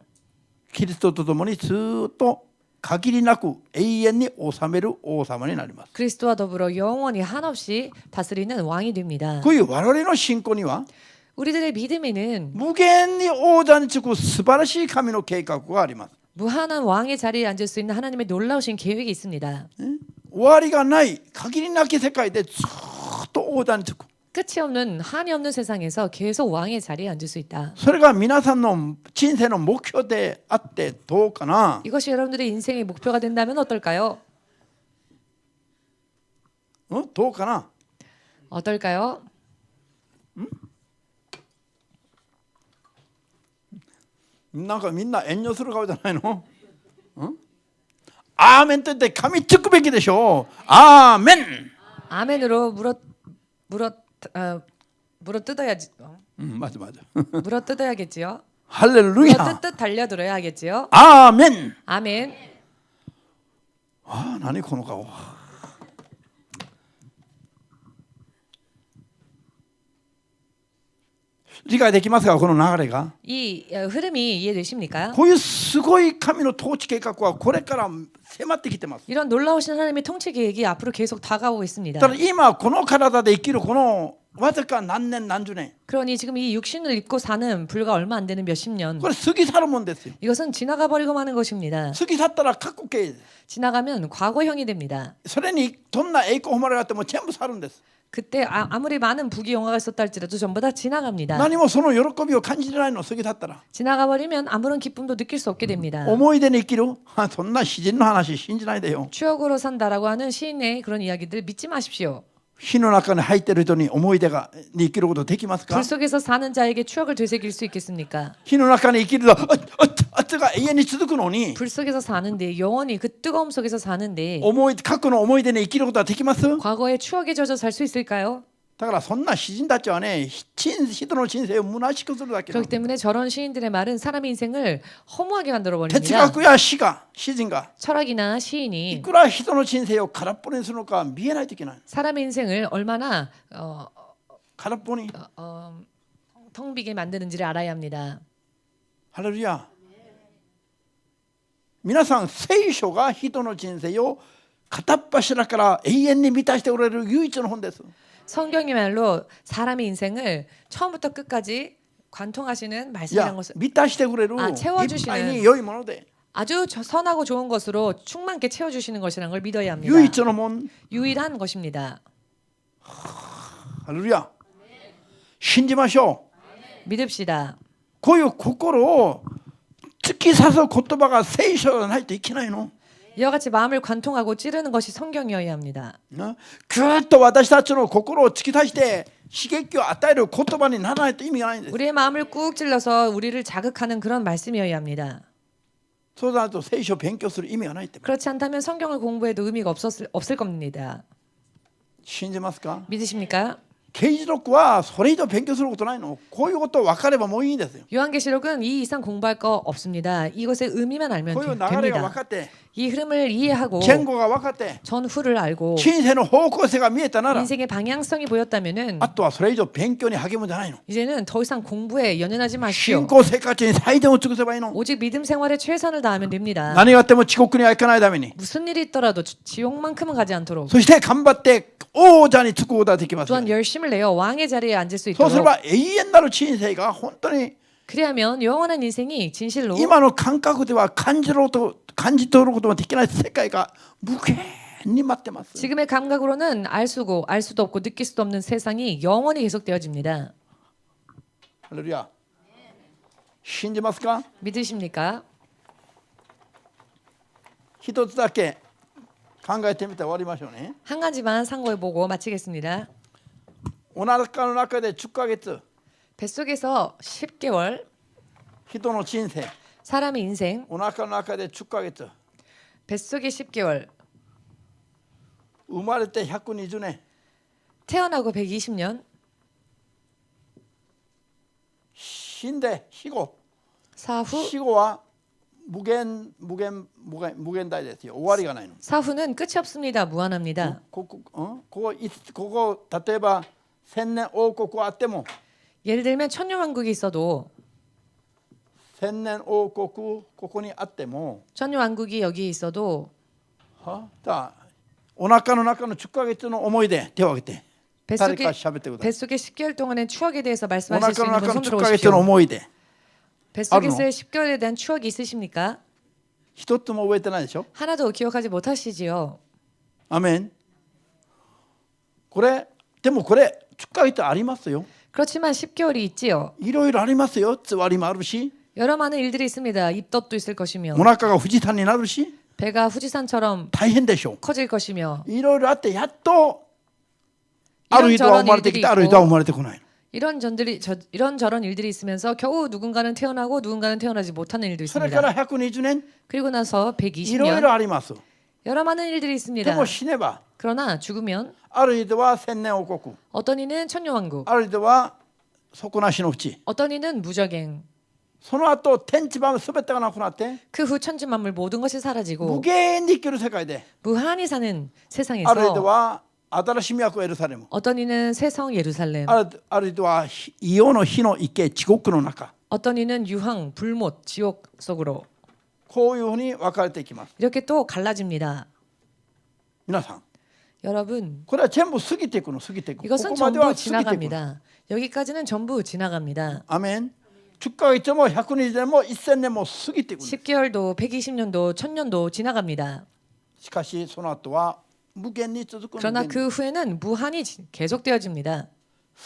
Speaker 1: キリストと共にずっと限りなく永遠に治める王様になります。
Speaker 2: 그리스도와 더불어 영원히 한없이 다스리는 왕이 됩니다.
Speaker 1: こういう我々の信仰には
Speaker 2: 우리들의 믿음에는
Speaker 1: 無限に王座につく素晴らしい神の計画があります。
Speaker 2: 무한한 왕의 자리에 앉을 수 있는 하나님의 놀라우신 계획이 있습니다.
Speaker 1: 終わりがない限りなき世界でずっと王座につく。
Speaker 2: 끝이 없는 한이 없는 세상에서 계속 왕의 자리에 앉을 수 있다.
Speaker 1: それが皆さんの人生の目標であってどうかな。
Speaker 2: 이것이 여러분들의 인생의 목표가 된다면 어떨까요?
Speaker 1: どうかな。
Speaker 2: 어떨까요?
Speaker 1: なんかみんな遠慮する顔じゃないの？アーメンと言って噛みつくべきでしょう。アーメン。
Speaker 2: 아멘으로 물어 뜯어야지.
Speaker 1: 맞아 맞아.
Speaker 2: 물어 뜯어야겠지요.
Speaker 1: 할렐루야.
Speaker 2: 물어 뜯듯 달려들어야 하겠지요.
Speaker 1: 아멘.
Speaker 2: 아멘.
Speaker 1: 아, 나니この顔. 이해가 できますかこの流れが?
Speaker 2: 이 흐름이 이해되십니까?
Speaker 1: こういうすごい神の統治計画はこれから迫ってきてます.
Speaker 2: 이런 놀라우신 하나님의 통치 계획이 앞으로 계속 다가오고 있습니다.
Speaker 1: ただ今この体で生きるこのわずか何年何十年
Speaker 2: 그러니 지금 이 육신을 입고 사는 불과 얼마 안 되는 몇십 년
Speaker 1: これ過ぎ去るもんですよ.
Speaker 2: 이것은 지나가 버리고 마는 것입니다.
Speaker 1: 過ぎ去ったら過去形.
Speaker 2: 지나가면 과거형이 됩니다.
Speaker 1: それにどんな栄光誉れがあっても全部去るんです.
Speaker 2: 그때 아무리 많은 부귀 영화가 있었다 할지라도 전부 다 지나갑니다.
Speaker 1: 何もその喜びを感じれないの過ぎ去ったら.
Speaker 2: 지나가 버리면 아무런 기쁨도 느낄 수 없게 됩니다.
Speaker 1: 思い出に生きる? そんな詩人の話信じないでよ.
Speaker 2: 추억으로 산다라고 하는 시인의 그런 이야기들 믿지 마십시오.
Speaker 1: 火の中に入っている人に思い出がに生きることできますか?
Speaker 2: 불 속에서 사는 자에게 추억을 되새길 수 있겠습니까?
Speaker 1: 火の中に生きると熱が永遠に続くのに
Speaker 2: 불 속에서 사는데 영원히 그 뜨거움 속에서 사는데
Speaker 1: 過去の思い出に生きることはできます？
Speaker 2: 과거의 추억에 젖어 살 수 있을까요?
Speaker 1: だからそんな詩人たちはね、人の人生を虚しくするだけなの。
Speaker 2: 그렇기 때문에 저런 시인들의 말은 사람의 인생을 허무하게 만들어
Speaker 1: 哲
Speaker 2: 버립니다.
Speaker 1: 学や詩人が
Speaker 2: 철학이나
Speaker 1: い
Speaker 2: 시인이
Speaker 1: くら人の人生を空っぽにするのか見えないといけない。
Speaker 2: 사람의 인생을 얼마나
Speaker 1: 空っぽに。
Speaker 2: 텅 비게 만드는지를 알아야 합니다.
Speaker 1: ハレルヤ。皆さん、聖書が人の人生を片っ柱から永遠に満たしておられる唯一の本です。
Speaker 2: 성경이말로 사람의 인생을 처음부터 끝까지 관통하시는
Speaker 1: い
Speaker 2: 말씀이라는
Speaker 1: や、
Speaker 2: 것을
Speaker 1: 満たしてくれるい
Speaker 2: 채워주시는
Speaker 1: っぱいに良いもので
Speaker 2: 아주 선하고 좋은 것으로 충만케 채워주시는 것이라는 걸 믿어야 합니다.
Speaker 1: 唯一のもん。
Speaker 2: 유일한 것입니다.
Speaker 1: ハレルヤ。信じましょう。
Speaker 2: 믿읍시다.
Speaker 1: こういう心を突き刺す言葉が聖書じゃないといけないの。
Speaker 2: 이와 같이 마음을 관통하고 찌르는 것이 성경이어야 합니다.
Speaker 1: ぐーっと私たちの心を突き刺して刺激を与える言葉にならないと意味がないんです。
Speaker 2: 우리의 마음을 꾹 찔러서 우리를 자극하는 그런 말씀이어야 합니다.
Speaker 1: そうなると聖書を勉強する意味がないって。
Speaker 2: 그렇지 않다면 성경을 공부해도 의미가 없을 겁니다.
Speaker 1: 信じますか？
Speaker 2: 믿으십니까?
Speaker 1: 啓示録はそれ以上勉強することないの。こういうことを分かればもういいんですよ。
Speaker 2: 요한계시록은 이 이상 공부할 거 없습니다. 이것의 의미만 알면
Speaker 1: こういう流れが分
Speaker 2: 됩니다.
Speaker 1: かって
Speaker 2: 이 흐름을 이해하고
Speaker 1: 前後が分かって
Speaker 2: 전후를 알고
Speaker 1: 人生の方向性が見えたなら
Speaker 2: 인생의 방향성이 보였다면은
Speaker 1: あとはそれ以上勉強に励むんじゃないの。
Speaker 2: 이제는 더 이상 공부에 연연하지
Speaker 1: 信
Speaker 2: 마시오.
Speaker 1: 仰生活に最善を尽くせばいいの。
Speaker 2: 오직 믿음 생활에 최선을 다하면 됩니다.
Speaker 1: 何があっても地獄には行かないために
Speaker 2: 무슨 일이 있더라도 지옥만큼은 가지 않도록
Speaker 1: そして頑張って王者につくことができますよ。
Speaker 2: 또한 열심을 내어 왕의 자리에 앉을 수
Speaker 1: そうすれ
Speaker 2: 있도록
Speaker 1: ば永遠なる人生が本当に
Speaker 2: 그리하면 영원한 인생이 진실로
Speaker 1: 今の感覚では感じ取ることもできない世界が無限に待ってます。
Speaker 2: 지금의 감각으로는 알 수도 없고 느낄 수도 없는 세상이 영원히 계속되어집니다.
Speaker 1: ハレルヤ。信じますか？
Speaker 2: 믿으십니까?
Speaker 1: 一つだけ考えてみて終わりましょうね。
Speaker 2: 한 가지만 상고해보고 마치겠습니다.
Speaker 1: お腹の中で10ヶ月
Speaker 2: 뱃속에서 10개월
Speaker 1: 人の人生
Speaker 2: 사람의 인생
Speaker 1: お腹の中で10ヶ月
Speaker 2: 뱃속에 10개월
Speaker 1: 生まれて120年
Speaker 2: 태어나고 120년
Speaker 1: 死んで死後
Speaker 2: 사후
Speaker 1: 死後は無限大ですよ。終わりがないの。
Speaker 2: 사후는 끝이 없습니다. 무한합니다.
Speaker 1: ここ例えば千年王国はあっても
Speaker 2: 예를 들면 천년왕국이 있어도
Speaker 1: 千年王国ここにあっても
Speaker 2: 천년왕국이 여기에 있어도
Speaker 1: お腹の中の10ヶ月の思い出手を挙げて誰か
Speaker 2: 뱃속에
Speaker 1: 喋ってください。
Speaker 2: 뱃속에 10개월 동안의 추억에 대해서
Speaker 1: お
Speaker 2: 말씀하실 수
Speaker 1: 腹の
Speaker 2: 있는 분
Speaker 1: 中の
Speaker 2: 손
Speaker 1: 10ヶ月の
Speaker 2: 들어오십시오.
Speaker 1: 思い出
Speaker 2: 뱃속에서의 10개월에 대한 추억이 있으십니까?
Speaker 1: 一つも覚えてないでしょ。
Speaker 2: 하나도 기억하지 못하시지요.
Speaker 1: アメン。でもこれ10ヶ月ありますよ。
Speaker 2: 그렇지만 10개월이 있지요.
Speaker 1: いろいろありますよ。つわりもあるし
Speaker 2: 여러 많은 일들이 있습니다. 입덧도 있을 것이며
Speaker 1: お腹が富士山になるし
Speaker 2: 배가 후지산처럼
Speaker 1: 大変でしょう。
Speaker 2: 커질 것이며
Speaker 1: いろいろあってやっとある人は生まれてきてある人は生まれてこない。
Speaker 2: 이런저런 일들이 있으면서 겨우 누군가는 태어나고 누군가는 태어나지 못하는 일도
Speaker 1: それから
Speaker 2: 있습니다.
Speaker 1: 120年
Speaker 2: 그리고 나서
Speaker 1: いろいろ
Speaker 2: 120년
Speaker 1: あります。
Speaker 2: 여러 많은 일들이
Speaker 1: で
Speaker 2: 있습니다.
Speaker 1: も死ねば
Speaker 2: 그러나 죽으면
Speaker 1: ある人は千年王国
Speaker 2: 어떤 이는 천년왕국,
Speaker 1: ある人は底なしのうち
Speaker 2: 어떤 이는 무적행,
Speaker 1: その後天地万物全てがなくなって
Speaker 2: 그 후 천지만물 모든 것이
Speaker 1: 無
Speaker 2: 사라지고
Speaker 1: 限に生きる世界で
Speaker 2: 무한히 사는
Speaker 1: ある人
Speaker 2: 세상에서
Speaker 1: は新しい都エルサレム
Speaker 2: 어떤 이는 새성 예루살렘,
Speaker 1: ある人は異様の火の池地獄の中
Speaker 2: 어떤 이는 유황, 불못, 지옥 속으로
Speaker 1: こういうふうに分かれていきます。
Speaker 2: 이렇게 또 갈라집니다.
Speaker 1: 皆さん
Speaker 2: 여러분,
Speaker 1: これは全部過ぎていくの過ぎていく。こ
Speaker 2: 이것은
Speaker 1: こまでは過
Speaker 2: 전부
Speaker 1: ぎていくの。
Speaker 2: 지나갑니다. 여기까지는 전부 지나갑니다.
Speaker 1: アメン。10ヶ月も120年も1000年も過ぎていくの。
Speaker 2: 10개월도 120년도 1000년도 지나갑니다.
Speaker 1: しかしその後は無限に続くの。
Speaker 2: 그러나 그 후에는 무한히 계속되어집니다.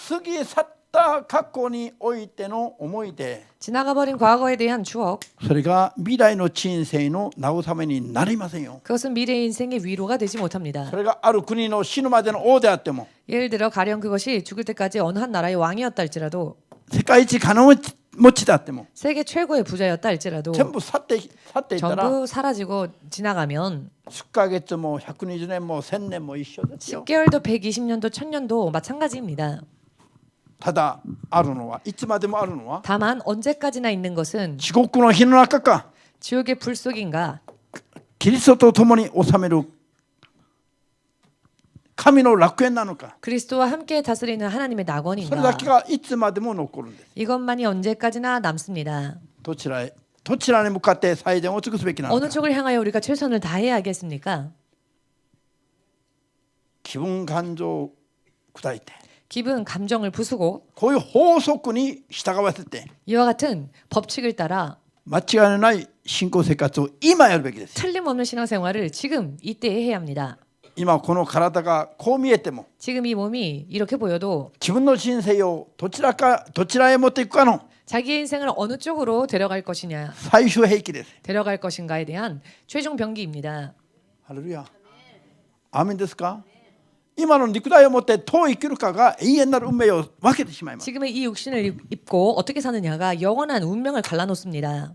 Speaker 1: 過ぎ去った過去においての思い出
Speaker 2: 지나가버린 과거에 대한 추억,
Speaker 1: それが未来の人生の慰めになりませんよ。
Speaker 2: 그것은 미래의 인생의 위로가 되지 못합니다.
Speaker 1: それがある国の死ぬまでの王であっても
Speaker 2: 예를 들어 가령 그것이 죽을 때까지 어느 한 나라의 왕이었다 할지라도
Speaker 1: 世界一金持持ちだっても
Speaker 2: 세계 최고의 부자였다 할지라도
Speaker 1: 全部去っていったら
Speaker 2: 전부 사라지고 지나가면
Speaker 1: 10ヶ月も120年も1000年も一緒ですよ。
Speaker 2: 10개월도 120년도 1000년도 마찬가지입니다.
Speaker 1: ただあるのはいつまでもあるのは
Speaker 2: 다만 언제까지나 있는 것은
Speaker 1: 地獄の火の中か
Speaker 2: 지옥의 불 속인가
Speaker 1: キリストと共に治める神の楽園なのか
Speaker 2: 그리스도와 함께 다스리는 하나님의
Speaker 1: それだ
Speaker 2: 낙원인가
Speaker 1: けがいつまでも残るんです。
Speaker 2: 이것만이 언제까지나 남습니다.
Speaker 1: どちらに向かって最善を尽くすべきなの
Speaker 2: 어느
Speaker 1: か。
Speaker 2: 쪽을 향하여 우리가 최선을 다해야 하겠습니까?
Speaker 1: 気分感情を砕いて
Speaker 2: 기분, 감정을 부수고
Speaker 1: こういう法則に従わせて
Speaker 2: 이와 같은 법칙을 따라
Speaker 1: 間違いのない信仰生活を今やるべきです。
Speaker 2: 틀림없는 신앙생활을 지금 이때에 해야 합니다.
Speaker 1: 今この体がこう見えても
Speaker 2: 지금 이 몸이 이렇게 보여도
Speaker 1: 自分の人生をどちらへ持っていくかの
Speaker 2: 자기의 인생을 어느 쪽으로 데려갈 것이냐,
Speaker 1: 最終兵器です。
Speaker 2: 데려갈 것인가에 대한 최종 병기입니다.
Speaker 1: ハレルヤ。アーメンですか。今の肉体を持ってどう生きるかが永遠なる運命を分けてしまいます。
Speaker 2: 지금의 이 육신을 입고 어떻게 사느냐가 영원한 운명을 갈라놓습니다.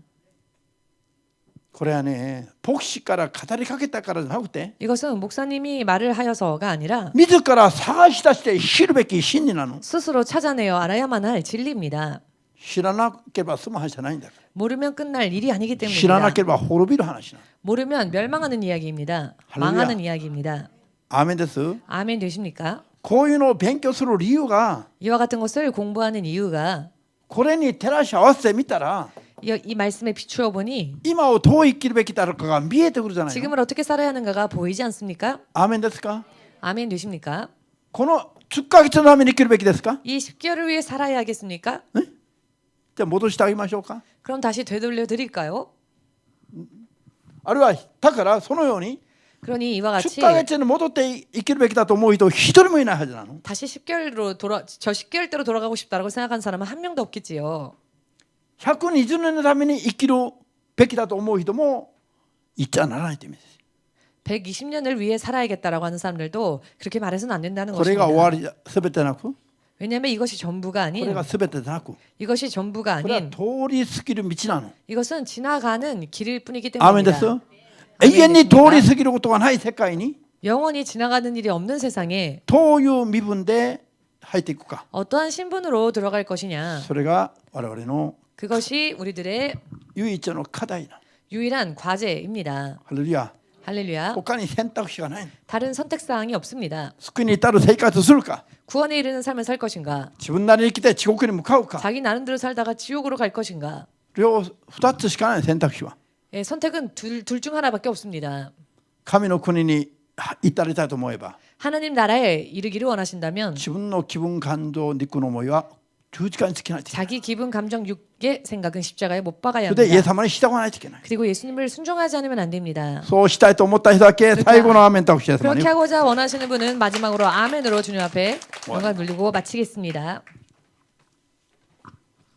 Speaker 1: これはね、牧師から語りかけたからじゃなくて
Speaker 2: 이것은 목사님이 말을 하여서가 아니라
Speaker 1: 自ら探し出して知るべき真理なの。
Speaker 2: 스스로 찾아내어 알아야만 할 진리입니다.
Speaker 1: 知らなければ済む話じゃないんだから。
Speaker 2: 모르면 끝날 일이 아니기
Speaker 1: 知らな
Speaker 2: 때문입니다.
Speaker 1: ければ滅びる話なの。
Speaker 2: 모르면 멸망하는 이야기입니다.
Speaker 1: 할렐루야.
Speaker 2: 망하는 이야기입니다.
Speaker 1: アーメンです。
Speaker 2: 아멘 되십니까?
Speaker 1: こういうのを勉強する理由が
Speaker 2: 이와 같은 것을 공부하는 이유가
Speaker 1: これに照らし合わせてみたら
Speaker 2: 이 말씀에 비추어 보니
Speaker 1: 今をどう生きるべきだろうかが見えてくるじゃないの。
Speaker 2: 지금을 어떻게 살아야 하는가가 보이지 않습니까?
Speaker 1: アーメンですか。
Speaker 2: 아멘 되십니까?
Speaker 1: この10ヶ月のために生きるべきですか。
Speaker 2: 이 10개월을 위해 살아야 하겠습니까?
Speaker 1: じゃあ戻してあげましょうか。
Speaker 2: 그럼 다시 되돌려 드릴까요?
Speaker 1: あるいはだからそのように
Speaker 2: 그러니 이와
Speaker 1: 10
Speaker 2: 같이
Speaker 1: ヶ月に戻って生きるべきだと思う人一人もいないはずなの。
Speaker 2: 다시 10개월로 저 10개월대로 돌아가고 싶다라고 생각하는 사람은 한 명도 없겠지요.
Speaker 1: 120年のために生きるべきだと思う人も言っちゃならないという意味です。
Speaker 2: 120년을 위해 살아야겠다라고 하는 사람들도 그렇게 말해서는 안 된다는
Speaker 1: これが終わ
Speaker 2: 것입니다.
Speaker 1: りすべてなく、こ
Speaker 2: 왜냐하면 이것이 전부가
Speaker 1: れ
Speaker 2: 아닌
Speaker 1: がすべてでなく、
Speaker 2: 이것이 전부가
Speaker 1: これは
Speaker 2: 아닌
Speaker 1: 通り過ぎる道なの。
Speaker 2: 이것은 지나가는 길일 뿐이기
Speaker 1: アーメンです。
Speaker 2: 때문입니다.
Speaker 1: 永遠に通り過ぎることがない世界に
Speaker 2: 영원히 지나가는 일이 없는 세상에
Speaker 1: どういう身分で入っていくか、
Speaker 2: 어떠한 신분으로 들어갈 것이냐.
Speaker 1: それが我々の
Speaker 2: 그것이 우리들의
Speaker 1: 唯一の課題なの。
Speaker 2: 유일한 과제입니다.
Speaker 1: ハレルヤ。
Speaker 2: 할렐루야.
Speaker 1: 他に選択肢がないの。
Speaker 2: 다른 선택 사항이 없습니다.
Speaker 1: 救いに至る生活をするか、
Speaker 2: 구원에 이르는 삶을 살 것인가?
Speaker 1: 自分なりに生きて地獄に向かうか、
Speaker 2: 자기 나름대로 살다가 지옥으로 갈 것인가?
Speaker 1: 両2つしかない選択肢は。
Speaker 2: 예, 선택은 둘 중 하나밖에 없습니다.
Speaker 1: 神の国に至りたいと思えば
Speaker 2: 하나님 나라에 이르기를 원하신다면
Speaker 1: 自分の気分感情肉の思いは十字架につけないといけない。
Speaker 2: 자기 기분 감정 육의 생각은 십자가에 못 박아야
Speaker 1: それでイエス
Speaker 2: 합니다.
Speaker 1: 様に従わないといけない。
Speaker 2: 그리고 예수님을 순종하지 않으면 안 됩니다.
Speaker 1: そうしたいと思った人だけ最後のアーメンとしてイエス様に
Speaker 2: 그렇게 하고자 원하시는 분은 마지막으로 아멘으로 주님 앞에 영광 돌리고 마치겠습니다.